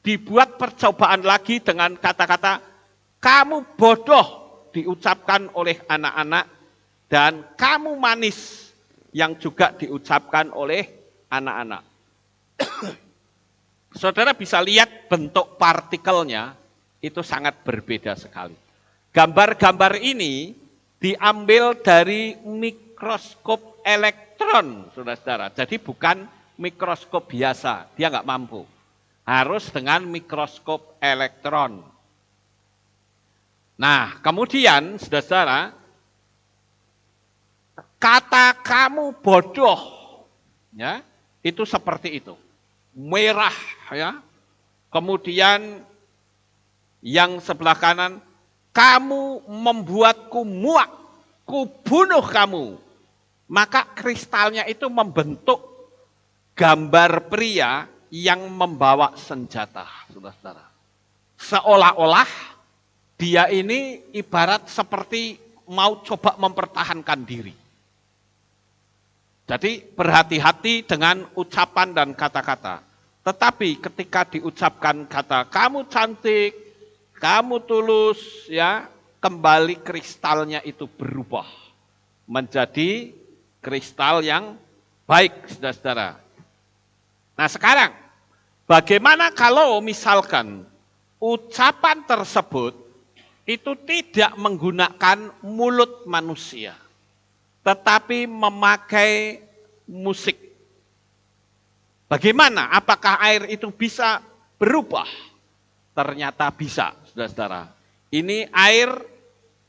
dibuat percobaan lagi dengan kata-kata kamu bodoh diucapkan oleh anak-anak dan kamu manis yang juga diucapkan oleh anak-anak. saudara bisa lihat bentuk partikelnya itu sangat berbeda sekali. Gambar-gambar ini diambil dari mikroskop elektron, saudara-saudara. Jadi bukan mikroskop biasa, dia nggak mampu. Harus dengan mikroskop elektron. Nah, kemudian, saudara-saudara, kata kamu bodoh, ya, itu seperti itu. Merah, ya. Kemudian yang sebelah kanan, kamu membuatku muak, kubunuh kamu. Maka kristalnya itu membentuk gambar pria yang membawa senjata, saudara-saudara. Seolah-olah dia ini ibarat seperti mau coba mempertahankan diri. Jadi berhati-hati dengan ucapan dan kata-kata. Tetapi ketika diucapkan kata kamu cantik, kamu tulus, ya, kembali kristalnya itu berubah menjadi kristal yang baik, saudara-saudara. Nah sekarang, bagaimana kalau misalkan ucapan tersebut itu tidak menggunakan mulut manusia, tetapi memakai musik. Bagaimana? Apakah air itu bisa berubah? Ternyata bisa, saudara-saudara. Ini air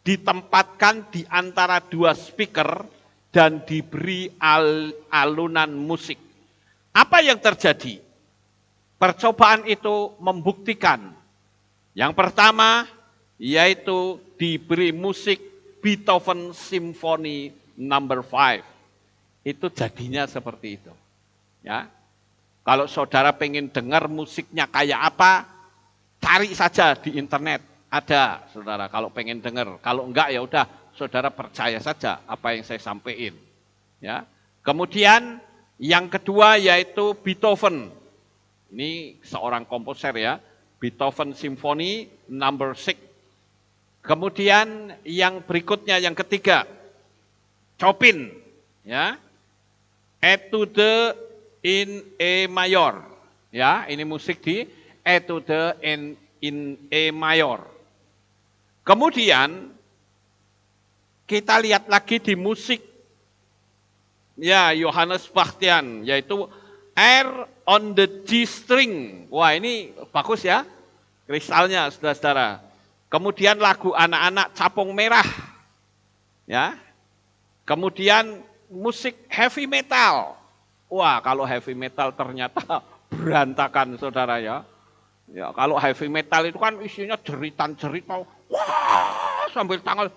ditempatkan di antara dua speaker dan diberi alunan musik. Apa yang terjadi? Percobaan itu membuktikan. Yang pertama, yaitu diberi musik Beethoven Symphony Number 5. Itu jadinya seperti itu. Ya. Kalau saudara pengen dengar musiknya kayak apa, cari saja di internet. Ada, saudara, kalau pengen dengar. Kalau enggak ya udah, saudara percaya saja apa yang saya sampaikan. Ya. Kemudian yang kedua yaitu Beethoven. Ini seorang komposer, ya. Beethoven Symphony Number 6. Kemudian yang berikutnya, yang ketiga, Chopin, ya, Etude in E mayor, ya, ini musik di Etude in E mayor. Kemudian kita lihat lagi di musik, ya, Johannes Bastian, yaitu Air on the G string. Wah, ini bagus, ya, kristalnya, saudara-saudara. Kemudian lagu anak-anak Capung Merah, ya. Kemudian musik heavy metal. Wah, kalau heavy metal ternyata berantakan, saudara, ya. Ya, kalau heavy metal itu kan isinya jeritan-jeritan, wah, sambil tangan,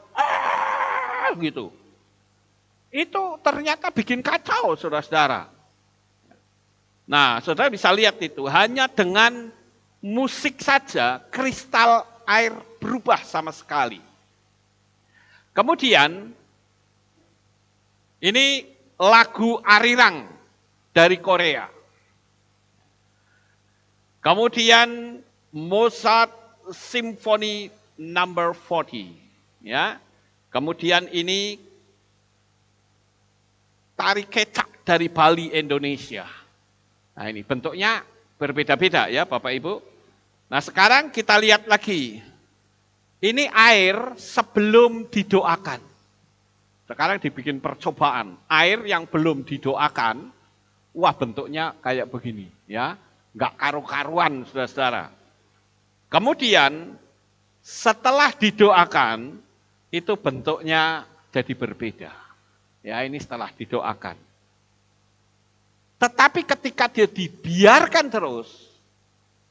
gitu. Itu ternyata bikin kacau, saudara-saudara. Nah, saudara bisa lihat itu, hanya dengan musik saja kristal air berubah sama sekali. Kemudian, ini lagu Arirang dari Korea. Kemudian Mozart Symphony Number 40, ya. Kemudian ini tari kecak dari Bali, Indonesia. Nah, ini bentuknya berbeda-beda, ya, Bapak Ibu. Nah, sekarang kita lihat lagi. Ini air sebelum didoakan. Sekarang dibikin percobaan. Air yang belum didoakan, wah, bentuknya kayak begini, ya. Enggak karu-karuan, saudara-saudara. Kemudian setelah didoakan, itu bentuknya jadi berbeda. Ya, ini setelah didoakan. Tetapi ketika dia dibiarkan terus,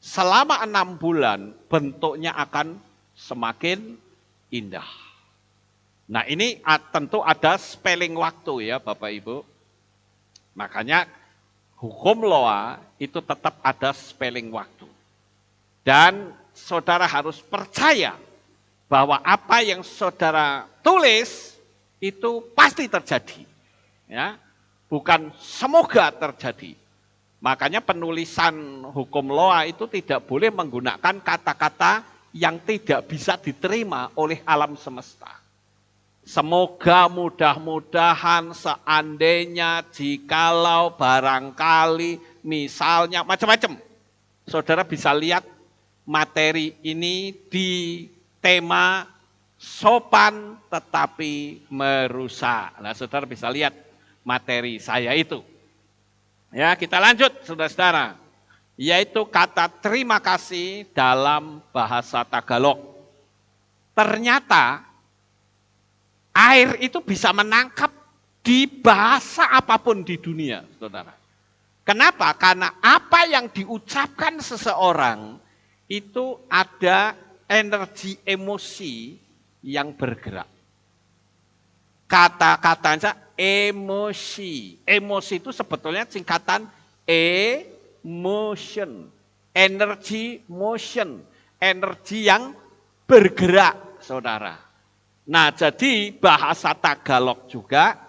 selama 6 bulan, bentuknya akan semakin indah. Nah, ini tentu ada spelling waktu, ya, Bapak Ibu. Makanya hukum loa itu tetap ada spelling waktu. Dan saudara harus percaya bahwa apa yang saudara tulis itu pasti terjadi. Ya, bukan semoga terjadi. Makanya penulisan hukum loa itu tidak boleh menggunakan kata-kata yang tidak bisa diterima oleh alam semesta. Semoga, mudah-mudahan, seandainya, jikalau, barangkali, misalnya, macam-macam. saudara bisa lihat materi ini di tema sopan tetapi merusak. Nah, saudara bisa lihat materi saya itu. Ya, kita lanjut, saudara-saudara. Yaitu kata terima kasih dalam bahasa Tagalog. Ternyata air itu bisa menangkap di bahasa apapun di dunia, saudara. Kenapa? Karena apa yang diucapkan seseorang itu ada energi emosi yang bergerak. Kata-katanya emosi. Emosi itu sebetulnya singkatan emotion. Energy motion. Energi yang bergerak, saudara. Nah, jadi bahasa Tagalog juga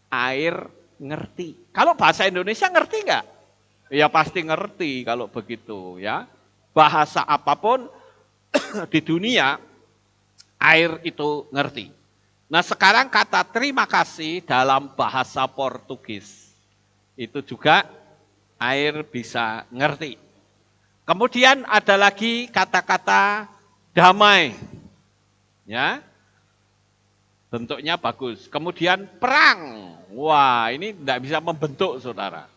air ngerti. Kalau bahasa Indonesia ngerti enggak? Ya pasti ngerti kalau begitu ya. Bahasa apapun di dunia air itu ngerti. Nah, sekarang kata terima kasih dalam bahasa Portugis itu juga air bisa ngerti. Kemudian ada lagi kata-kata damai. Ya. Bentuknya bagus. Kemudian perang. Wah, ini tidak bisa membentuk, saudara.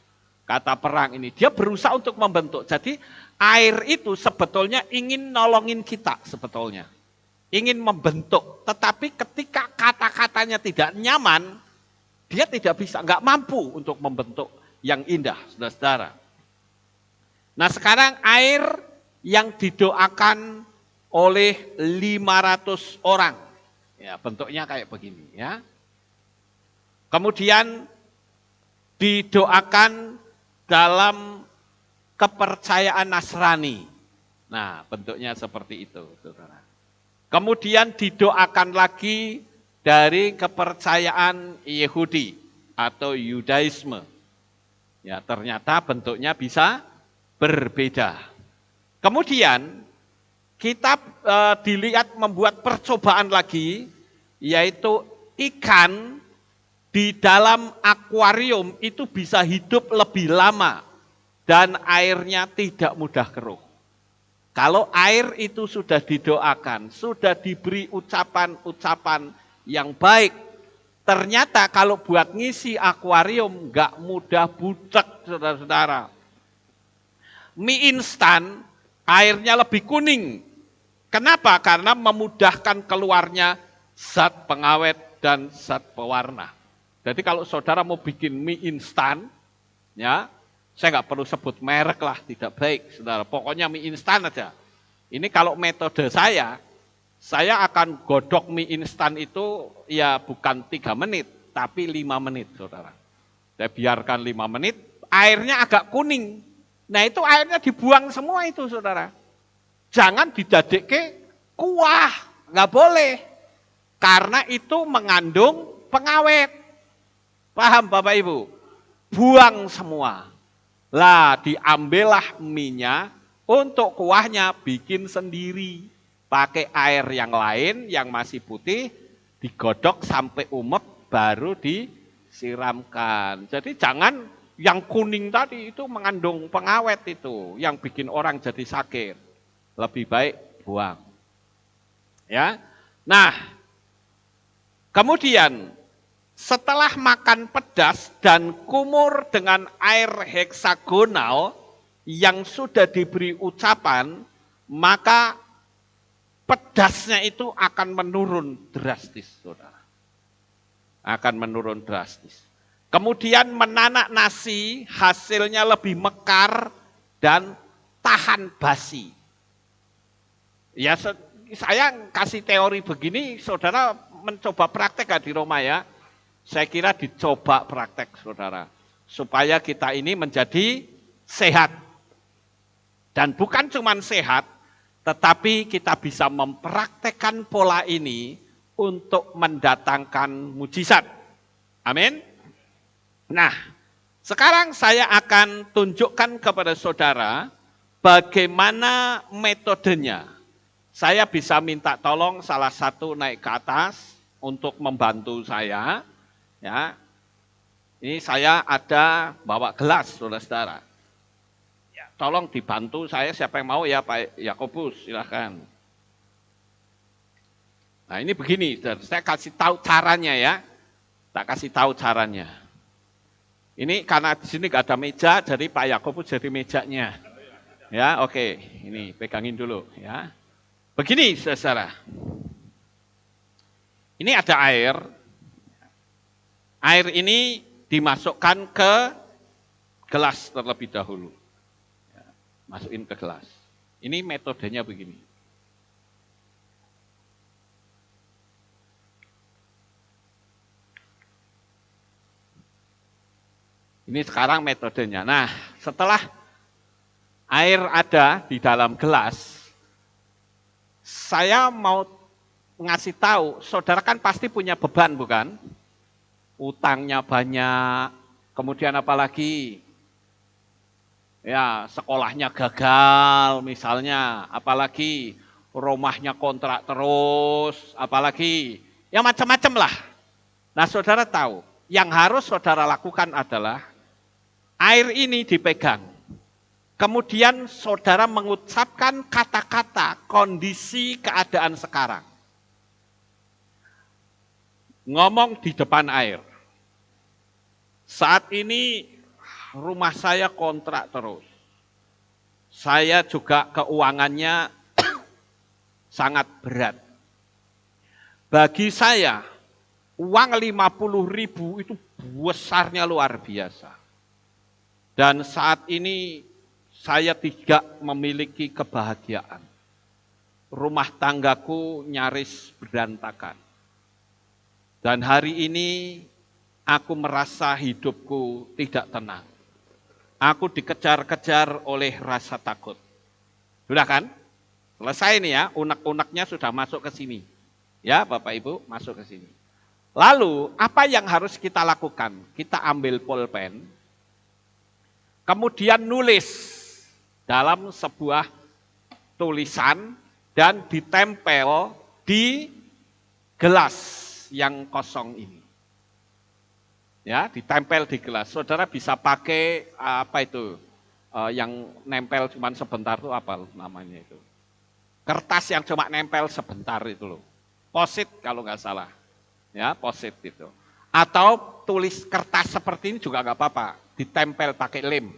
Kata perang ini, dia berusaha untuk membentuk. Jadi air itu sebetulnya ingin nolongin kita sebetulnya. Ingin membentuk. Tetapi ketika kata-katanya tidak nyaman, dia tidak bisa, nggak mampu untuk membentuk yang indah, saudara-saudara. Nah, sekarang air yang didoakan oleh 500 orang. Ya, bentuknya kayak begini ya. Kemudian didoakan dalam kepercayaan Nasrani. Nah, bentuknya seperti itu, saudara. Kemudian didoakan lagi dari kepercayaan Yahudi atau Yudaisme. Ya, ternyata bentuknya bisa berbeda. Kemudian kita dilihat membuat percobaan lagi, yaitu ikan di dalam akuarium itu bisa hidup lebih lama dan airnya tidak mudah keruh. Kalau air itu sudah didoakan, sudah diberi ucapan-ucapan yang baik, ternyata kalau buat ngisi akuarium nggak mudah butek, saudara-saudara. Mie instan airnya lebih kuning. Kenapa? Karena memudahkan keluarnya zat pengawet dan zat pewarna. Jadi kalau saudara mau bikin mie instan, ya, saya nggak perlu sebut merek lah, tidak baik, saudara. Pokoknya mie instan aja. Ini kalau metode saya akan godok mie instan itu ya bukan 3 menit, tapi 5 menit, saudara. Saya biarkan 5 menit, airnya agak kuning. Nah itu airnya dibuang semua itu, saudara. Jangan didadekke kuah, nggak boleh. Karena itu mengandung pengawet. Paham Bapak Ibu? Buang semua. Lah diambillah minyak untuk kuahnya bikin sendiri. Pakai air yang lain yang masih putih, digodok sampai umek baru disiramkan. Jadi jangan yang kuning tadi itu mengandung pengawet itu, yang bikin orang jadi sakit. Lebih baik buang. Ya. Nah, kemudian setelah makan pedas dan kumur dengan air heksagonal yang sudah diberi ucapan, maka pedasnya itu akan menurun drastis, saudara. Akan menurun drastis. Kemudian menanak nasi hasilnya lebih mekar dan tahan basi. Ya, saya kasih teori begini, saudara mencoba praktek di rumah ya. Saya kira dicoba praktek, saudara. Supaya kita ini menjadi sehat. Dan bukan cuma sehat, tetapi kita bisa mempraktekkan pola ini untuk mendatangkan mujizat. Amin. Nah, sekarang saya akan tunjukkan kepada saudara bagaimana metodenya. Saya bisa minta tolong salah satu naik ke atas untuk membantu saya. Ya, ini saya ada bawa gelas, saudara-saudara. Ya. tolong dibantu saya, siapa yang mau ya Pak Yakobus, silahkan. Nah ini begini, saya kasih tahu caranya ya. Tak kasih tahu caranya. Ini karena di sini gak ada meja, jadi Pak Yakobus jadi mejanya. Ya, oke. Ini pegangin dulu ya. Begini, saudara. Ini ada air. Air ini dimasukkan ke gelas terlebih dahulu. Masukin ke gelas. Ini metodenya begini. Ini sekarang metodenya. Nah, setelah air ada di dalam gelas, saya mau ngasih tahu, saudara kan pasti punya beban, bukan? Utangnya banyak, kemudian apa lagi? Ya, sekolahnya gagal misalnya, apalagi rumahnya kontrak terus, apalagi ya macam-macam lah. Nah, saudara tahu, yang harus saudara lakukan adalah air ini dipegang. Kemudian saudara mengucapkan kata-kata kondisi keadaan sekarang. Ngomong di depan air. Saat ini rumah saya kontrak terus. Saya juga keuangannya sangat berat. Bagi saya, uang 50.000 itu besarnya luar biasa. Dan saat ini saya tidak memiliki kebahagiaan. Rumah tanggaku nyaris berantakan. Dan hari ini aku merasa hidupku tidak tenang. Aku dikejar-kejar oleh rasa takut. Sudah kan? Selesai nih ya, unek-uneknya sudah masuk ke sini. Ya Bapak Ibu, masuk ke sini. Lalu apa yang harus kita lakukan? Kita ambil pulpen, kemudian nulis dalam sebuah tulisan dan ditempel di gelas yang kosong ini. Ya, ditempel di gelas. Saudara bisa pakai apa itu? Yang nempel cuma sebentar itu apa namanya itu? Kertas yang cuma nempel sebentar itu loh. Posit kalau nggak salah. Ya, posit itu. Atau tulis kertas seperti ini juga nggak apa-apa. Ditempel pakai lem.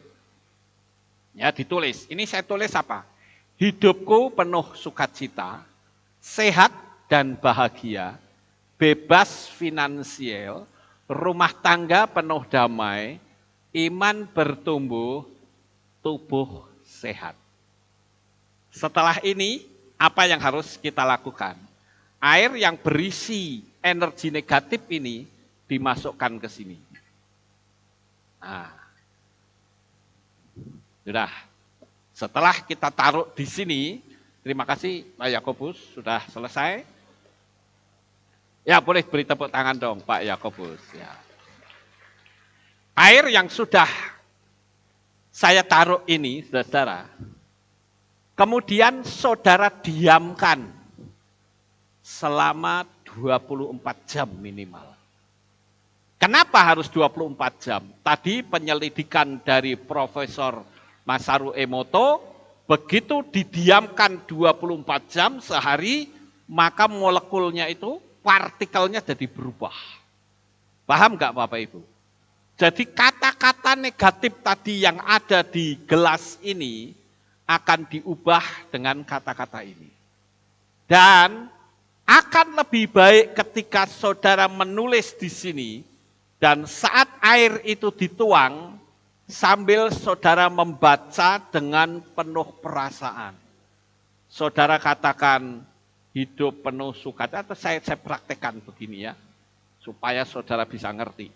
Ya, ditulis. Ini saya tulis apa? Hidupku penuh sukacita, sehat dan bahagia, bebas finansial, rumah tangga penuh damai, iman bertumbuh, tubuh sehat. Setelah ini, apa yang harus kita lakukan? Air yang berisi energi negatif ini dimasukkan ke sini. Nah, sudah. Setelah kita taruh di sini, terima kasih Pak Yakobus, sudah selesai. Ya, boleh beri tepuk tangan dong Pak Yakobus. Ya. Air yang sudah saya taruh ini, saudara, kemudian saudara diamkan selama 24 jam minimal. Kenapa harus 24 jam? Tadi penyelidikan dari Profesor Masaru Emoto, begitu didiamkan 24 jam sehari, maka molekulnya itu, partikelnya jadi berubah. Paham nggak Bapak Ibu? Jadi kata-kata negatif tadi yang ada di gelas ini akan diubah dengan kata-kata ini. Dan akan lebih baik ketika saudara menulis di sini, dan saat air itu dituang, sambil saudara membaca dengan penuh perasaan. Saudara katakan hidup penuh sukacita, atau saya praktekkan begini ya, supaya saudara bisa ngerti.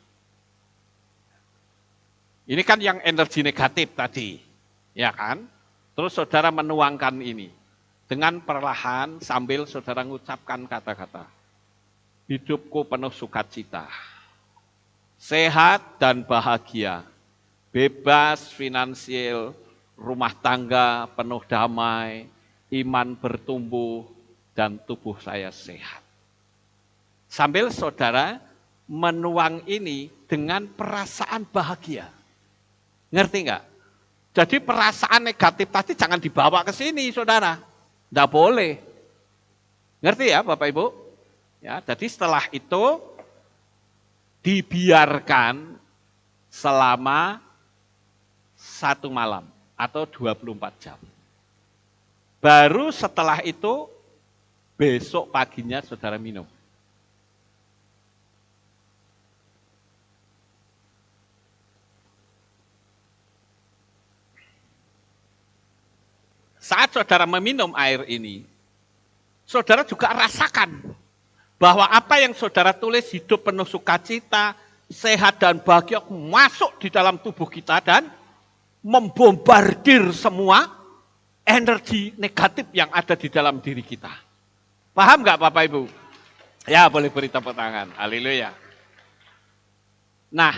Ini kan yang energi negatif tadi, ya kan? Terus saudara menuangkan ini dengan perlahan sambil saudara mengucapkan kata-kata. Hidupku penuh sukacita, sehat dan bahagia, bebas finansial, rumah tangga penuh damai, iman bertumbuh, dan tubuh saya sehat. Sambil saudara menuang ini dengan perasaan bahagia. Ngerti enggak? Jadi perasaan negatif tadi jangan dibawa ke sini, saudara. Tidak boleh. Ngerti ya Bapak Ibu? Ya, jadi setelah itu dibiarkan selama 1 malam atau 24 jam. Baru setelah itu besok paginya saudara minum. Saat saudara meminum air ini, saudara juga rasakan bahwa apa yang saudara tulis hidup penuh sukacita, sehat dan bahagia masuk di dalam tubuh kita dan membombardir semua energi negatif yang ada di dalam diri kita. Paham nggak Bapak Ibu? Ya boleh beri tepuk tangan. Haleluya. Nah,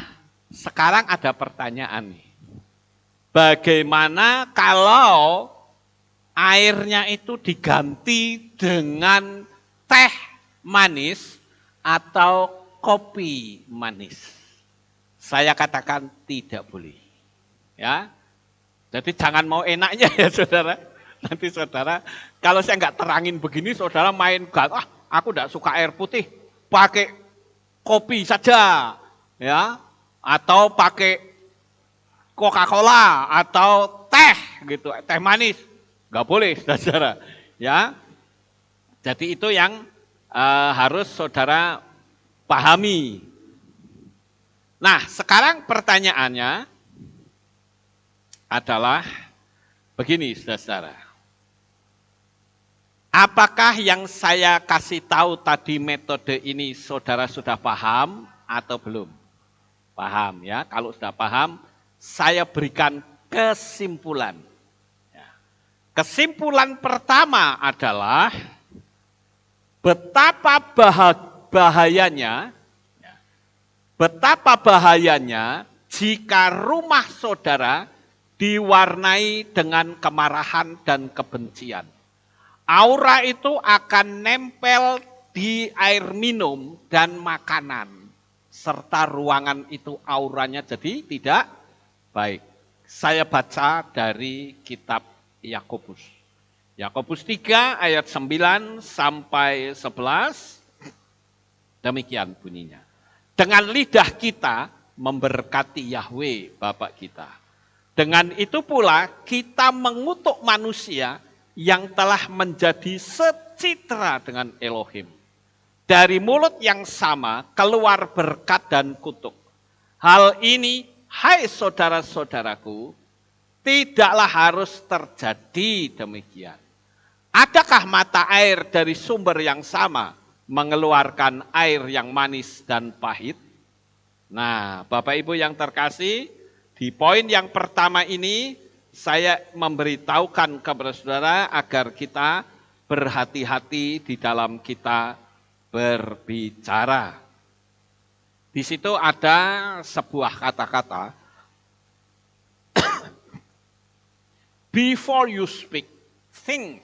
sekarang ada pertanyaan nih. Bagaimana kalau airnya itu diganti dengan teh manis atau kopi manis? Saya katakan tidak boleh. Ya, jadi jangan mau enaknya ya saudara. Nanti saudara, kalau saya nggak terangin begini, saudara main aku nggak suka air putih, pakai kopi saja, ya, atau pakai Coca-Cola atau teh gitu, teh manis, nggak boleh saudara. Ya, jadi itu yang harus saudara pahami. Nah, sekarang pertanyaannya adalah begini, saudara. Apakah yang saya kasih tahu tadi metode ini saudara sudah paham atau belum? Paham ya, kalau sudah paham, saya berikan kesimpulan. Kesimpulan pertama adalah betapa bahayanya jika rumah saudara diwarnai dengan kemarahan dan kebencian. Aura itu akan nempel di air minum dan makanan. Serta ruangan itu auranya jadi tidak baik. Saya baca dari kitab Yakobus. Yakobus 3 ayat 9 sampai 11. Demikian bunyinya. Dengan lidah kita memberkati Yahweh Bapa kita. Dengan itu pula kita mengutuk manusia yang telah menjadi secitra dengan Elohim. Dari mulut yang sama keluar berkat dan kutuk. Hal ini, hai saudara-saudaraku, tidaklah harus terjadi demikian. Adakah mata air dari sumber yang sama mengeluarkan air yang manis dan pahit? Nah, Bapak Ibu yang terkasih, di poin yang pertama ini saya memberitahukan kepada saudara agar kita berhati-hati di dalam kita berbicara. Di situ ada sebuah kata-kata, before you speak, think.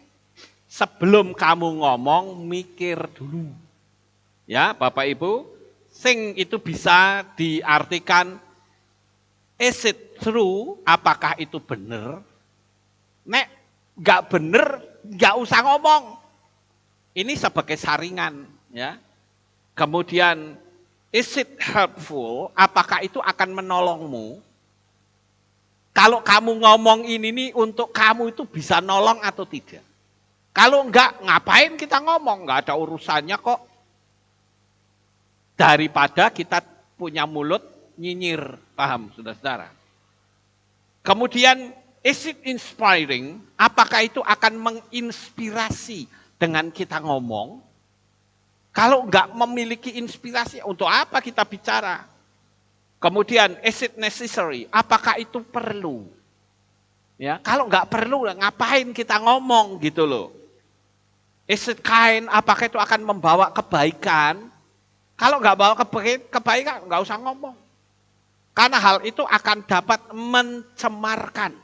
Sebelum kamu ngomong, mikir dulu. Ya, Bapak Ibu, think itu bisa diartikan, is it true? Apakah itu benar? Nek, nggak benar, nggak usah ngomong. Ini sebagai saringan, ya. Kemudian, is it helpful? Apakah itu akan menolongmu? Kalau kamu ngomong ini nih untuk kamu itu bisa nolong atau tidak? Kalau enggak, ngapain kita ngomong? Enggak ada urusannya kok. Daripada kita punya mulut nyinyir, paham saudara-saudara. Kemudian, is it inspiring? Apakah itu akan menginspirasi dengan kita ngomong? Kalau enggak memiliki inspirasi, untuk apa kita bicara? Kemudian, is it necessary? Apakah itu perlu? Ya, kalau enggak perlu, ngapain kita ngomong gitu loh. Is it kind? Apakah itu akan membawa kebaikan? Kalau enggak bawa kebaikan, enggak usah ngomong. Karena hal itu akan dapat mencemarkan.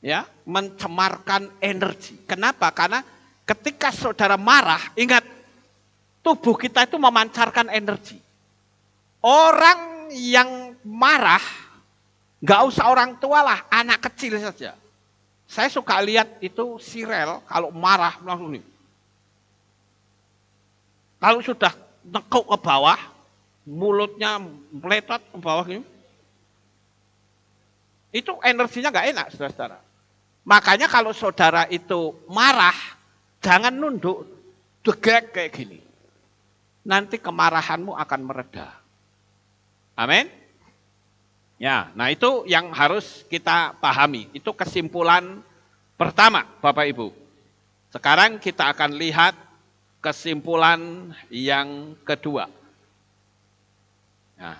Ya, mencemarkan energi. Kenapa? Karena ketika saudara marah, ingat, tubuh kita itu memancarkan energi. Orang yang marah Nggak usah orang tua lah, anak kecil saja. Saya suka lihat itu Sirel kalau marah langsung nih. Kalau sudah nekuk ke bawah, mulutnya meletot ke bawah ini, itu energinya nggak enak, saudara-saudara. Makanya kalau saudara itu marah, jangan nunduk, degek kayak gini. Nanti kemarahanmu akan mereda. Amin. Ya, nah itu yang harus kita pahami. Itu kesimpulan pertama, Bapak Ibu. Sekarang kita akan lihat kesimpulan yang kedua. Nah,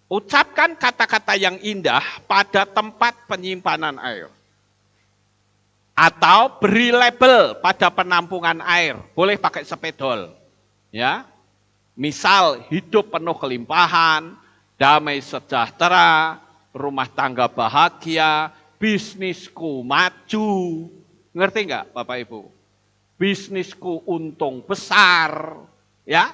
ucapkan kata-kata yang indah pada tempat penyimpanan air. Atau beri label pada penampungan air. Boleh pakai spedol. Ya. Misal hidup penuh kelimpahan, damai sejahtera, rumah tangga bahagia, bisnisku maju. Ngerti enggak Bapak Ibu? Bisnisku untung besar. Ya.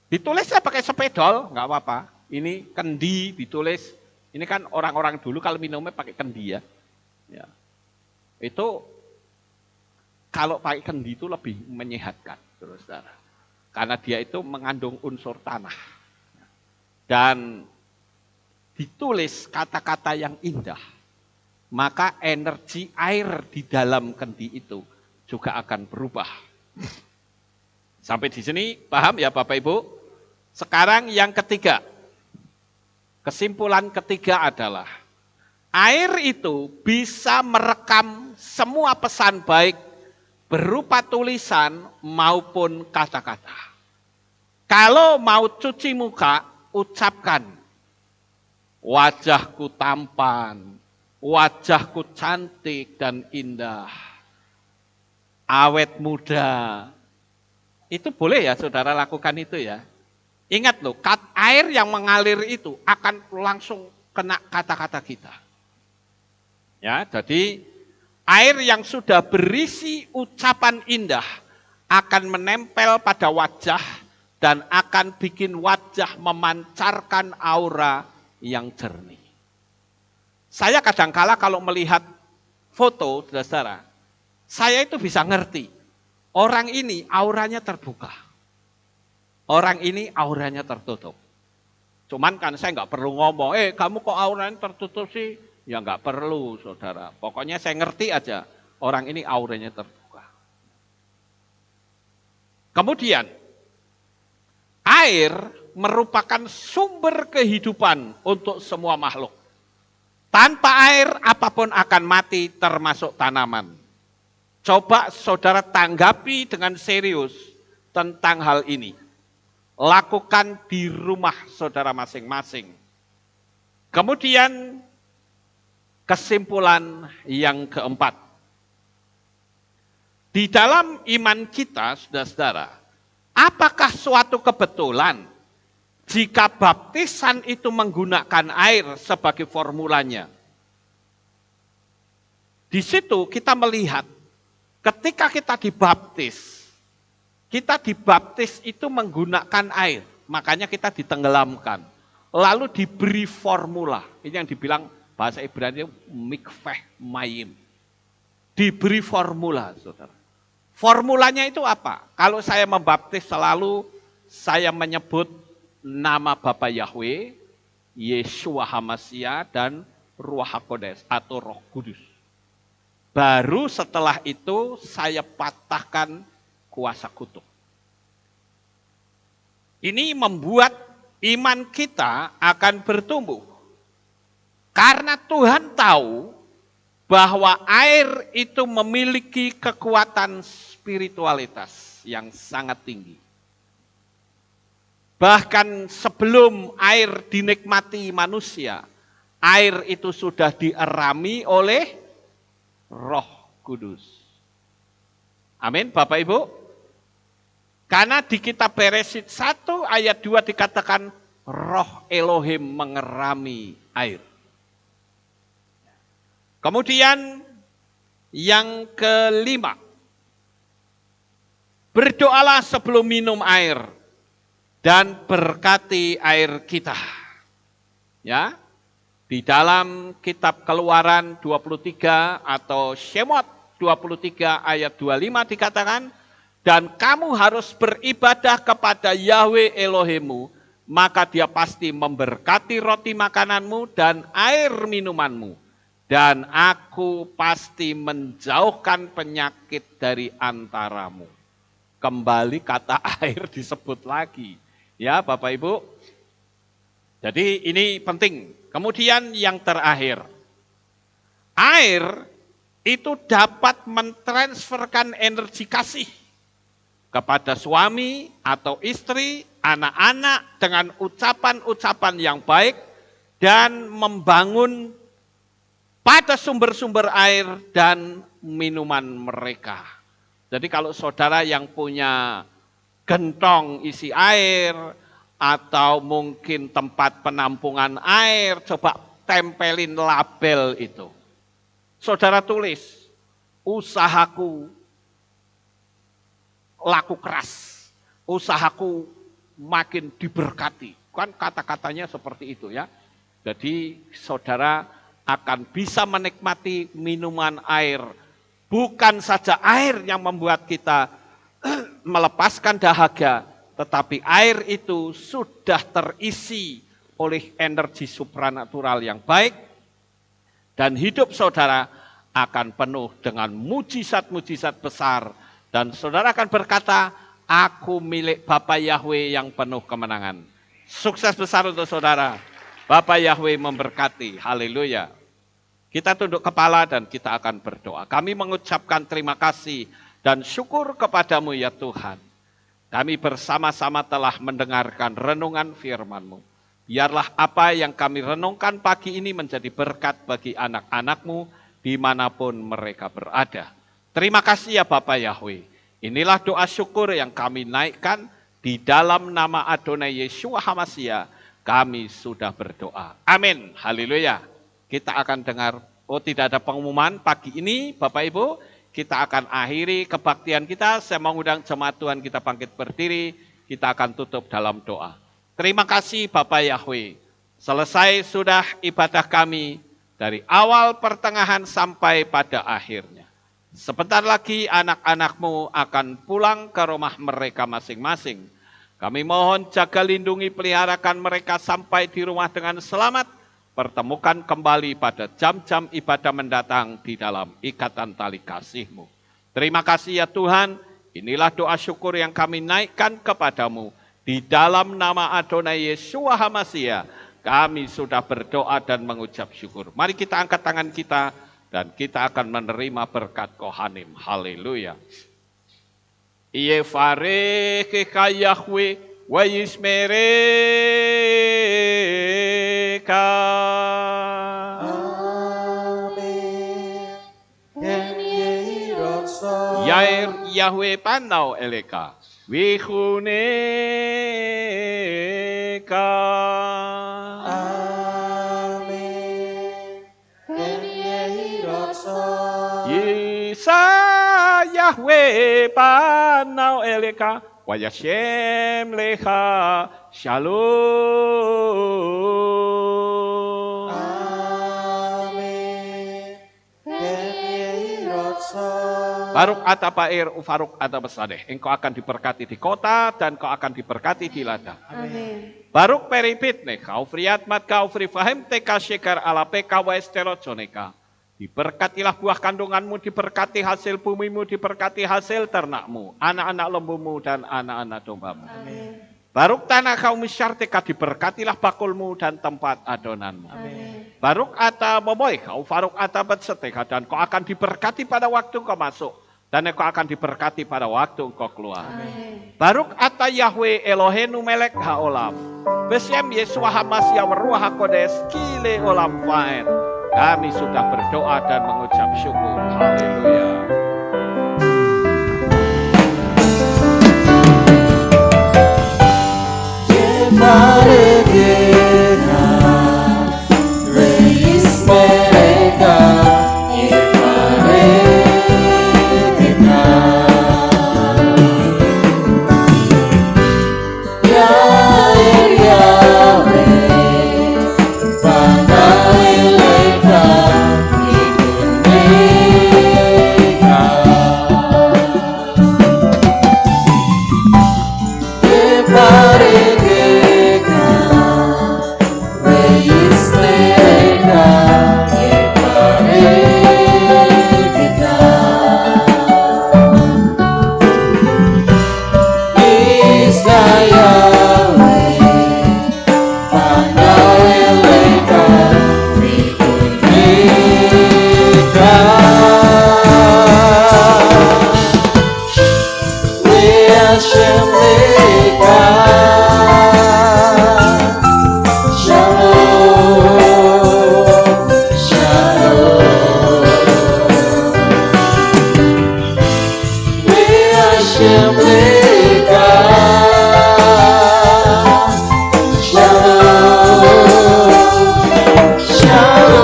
Ditulisnya pakai spedol, enggak apa-apa. Ini kendi ditulis. Ini kan orang-orang dulu kalau minumnya pakai kendi ya. Ya. Itu kalau pakai kendi itu lebih menyehatkan, saudara. Karena dia itu mengandung unsur tanah. Dan ditulis kata-kata yang indah, maka energi air di dalam kendi itu juga akan berubah. Sampai di sini paham ya Bapak Ibu? Sekarang yang ketiga. Kesimpulan ketiga adalah air itu bisa merekam semua pesan baik berupa tulisan maupun kata-kata. Kalau mau cuci muka, ucapkan, wajahku tampan, wajahku cantik dan indah, awet muda. Itu boleh ya saudara lakukan itu ya. Ingat loh, air yang mengalir itu akan langsung kena kata-kata kita. Ya, jadi air yang sudah berisi ucapan indah akan menempel pada wajah dan akan bikin wajah memancarkan aura yang jernih. Saya kadangkala kalau melihat foto, saudara, saya itu bisa ngerti. Orang ini auranya terbuka. Orang ini auranya tertutup. Cuman kan saya nggak perlu ngomong, kamu kok auranya tertutup sih? Ya nggak perlu, saudara. Pokoknya saya ngerti aja, orang ini auranya terbuka. Kemudian, air merupakan sumber kehidupan untuk semua makhluk. Tanpa air apapun akan mati termasuk tanaman. Coba saudara tanggapi dengan serius tentang hal ini. Lakukan di rumah saudara masing-masing. Kemudian kesimpulan yang keempat. Di dalam iman kita, saudara-saudara, apakah suatu kebetulan jika baptisan itu menggunakan air sebagai formulanya? Di situ kita melihat ketika kita dibaptis itu menggunakan air, makanya kita ditenggelamkan. Lalu diberi formula, ini yang dibilang bahasa Ibrani mikveh mayim. Diberi formula, saudara. Formulanya itu apa? Kalau saya membaptis selalu saya menyebut nama Bapa Yahweh, Yeshua Hamasya dan Ruach HaKodes atau Roh Kudus. Baru setelah itu saya patahkan kuasa kutuk. Ini membuat iman kita akan bertumbuh. Karena Tuhan tahu bahwa air itu memiliki kekuatan spiritualitas yang sangat tinggi. Bahkan sebelum air dinikmati manusia, air itu sudah dierami oleh Roh Kudus. Amin, Bapak Ibu. Karena di kitab Beresit 1 ayat 2 dikatakan Roh Elohim mengerami air. Kemudian yang kelima, berdoalah sebelum minum air dan berkati air kita. Ya. Di dalam kitab Keluaran 23 atau Shemot 23 ayat 25 dikatakan, dan kamu harus beribadah kepada Yahweh Elohimmu, maka dia pasti memberkati roti makananmu dan air minumanmu. Dan aku pasti menjauhkan penyakit dari antaramu. Kembali kata air disebut lagi. Ya Bapak Ibu. Jadi ini penting. Kemudian yang terakhir. Air itu dapat mentransferkan energi kasih kepada suami atau istri, anak-anak dengan ucapan-ucapan yang baik dan membangun pada sumber-sumber air dan minuman mereka. Jadi kalau saudara yang punya gentong isi air atau mungkin tempat penampungan air, coba tempelin label itu. Saudara tulis, usahaku laku keras, usahaku makin diberkati. Kan kata-katanya seperti itu ya. Jadi saudara akan bisa menikmati minuman air. Bukan saja air yang membuat kita melepaskan dahaga, tetapi air itu sudah terisi oleh energi supranatural yang baik, dan hidup saudara akan penuh dengan mujizat-mujizat besar, dan saudara akan berkata, aku milik Bapa Yahweh yang penuh kemenangan. Sukses besar untuk saudara. Bapa Yahweh memberkati. Haleluya. Kita tunduk kepala dan kita akan berdoa. Kami mengucapkan terima kasih dan syukur kepadamu ya Tuhan. Kami bersama-sama telah mendengarkan renungan firman-Mu. Biarlah apa yang kami renungkan pagi ini menjadi berkat bagi anak-anak-Mu dimanapun mereka berada. Terima kasih ya Bapa Yahweh. Inilah doa syukur yang kami naikkan di dalam nama Adonai Yeshua HaMashiach. Kami sudah berdoa. Amin. Haleluya. Kita akan dengar, tidak ada pengumuman pagi ini Bapak Ibu. Kita akan akhiri kebaktian kita. Saya mengundang jemaat Tuhan kita bangkit berdiri. Kita akan tutup dalam doa. Terima kasih Bapak Yahweh. Selesai sudah ibadah kami dari awal pertengahan sampai pada akhirnya. Sebentar lagi anak-anak-Mu akan pulang ke rumah mereka masing-masing. Kami mohon jaga lindungi peliharakan mereka sampai di rumah dengan selamat. Pertemukan kembali pada jam-jam ibadah mendatang di dalam ikatan tali kasih-Mu. Terima kasih ya Tuhan. Inilah doa syukur yang kami naikkan kepadamu. Di dalam nama Adonai Yeshua HaMashiach. Kami sudah berdoa dan mengucap syukur. Mari kita angkat tangan kita. Dan kita akan menerima berkat Kohanim. Haleluya. Yevarech Yahweh wa yismereka. Amen. En yehi rotso. Yair Yahweh panau eleka. Wihuneka. Amen. En yehi rotso. Yisa Yahweh panau eleka. Wayashem lecha shalom. Amen. En yehi rotso. Baruk ata pair ufaruk ata besadeh. Engkau akan diberkati di kota dan kau akan diberkati di ladang. Amin. Baruk peripit ne kau friat mat kau fri fahem teka shekar ala peka wa esteroconeka. Diberkatilah buah kandunganmu, diberkati hasil bumimu, diberkati hasil ternakmu, anak-anak lembumu dan anak-anak dombamu. Amin. Baruk tanah kaum misyarteka, diberkatilah bakulmu dan tempat adonanmu. Amin. Baruk ata momoy kau faruk ata betseteka, dan kau akan diberkati pada waktu kau masuk. Dan engkau akan diberkati pada waktu engkau keluar. Amin. Baruk ata Yahweh Elohenu melek haolam. Besem Yeshua HaMashiach Ruach HaKodes kile olam vaed. Kami sudah berdoa dan mengucap syukur. Haleluya. Yahweh, Yahweh, Bangga Hashem Lekah. Shalom, shalom. We Hashem Lekah. Shalom, shalom.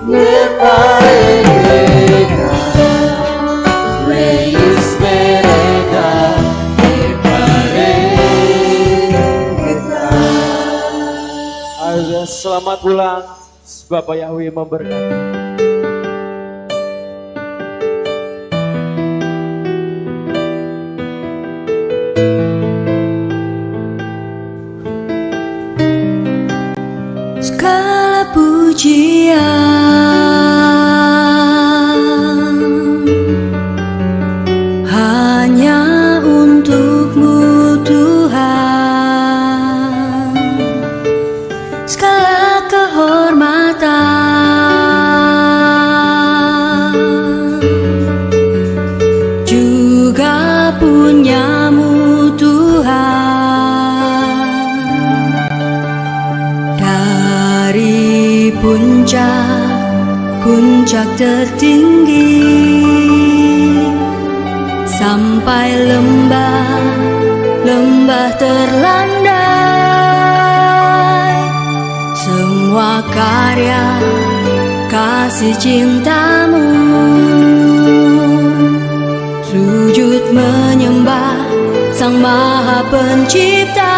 Mereka, Reis mereka, mereka. Ayo selamat pulang, Bapak Yahweh memberkati. Segala pujian hanya untuk-Mu Tuhan, segala kehormatan juga punya-Mu Tuhan. Dari puncak tertinggi sampai lembah terlandai, semua karya kasih cinta-Mu, sujud menyembah Sang Maha Pencipta.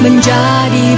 Menjadi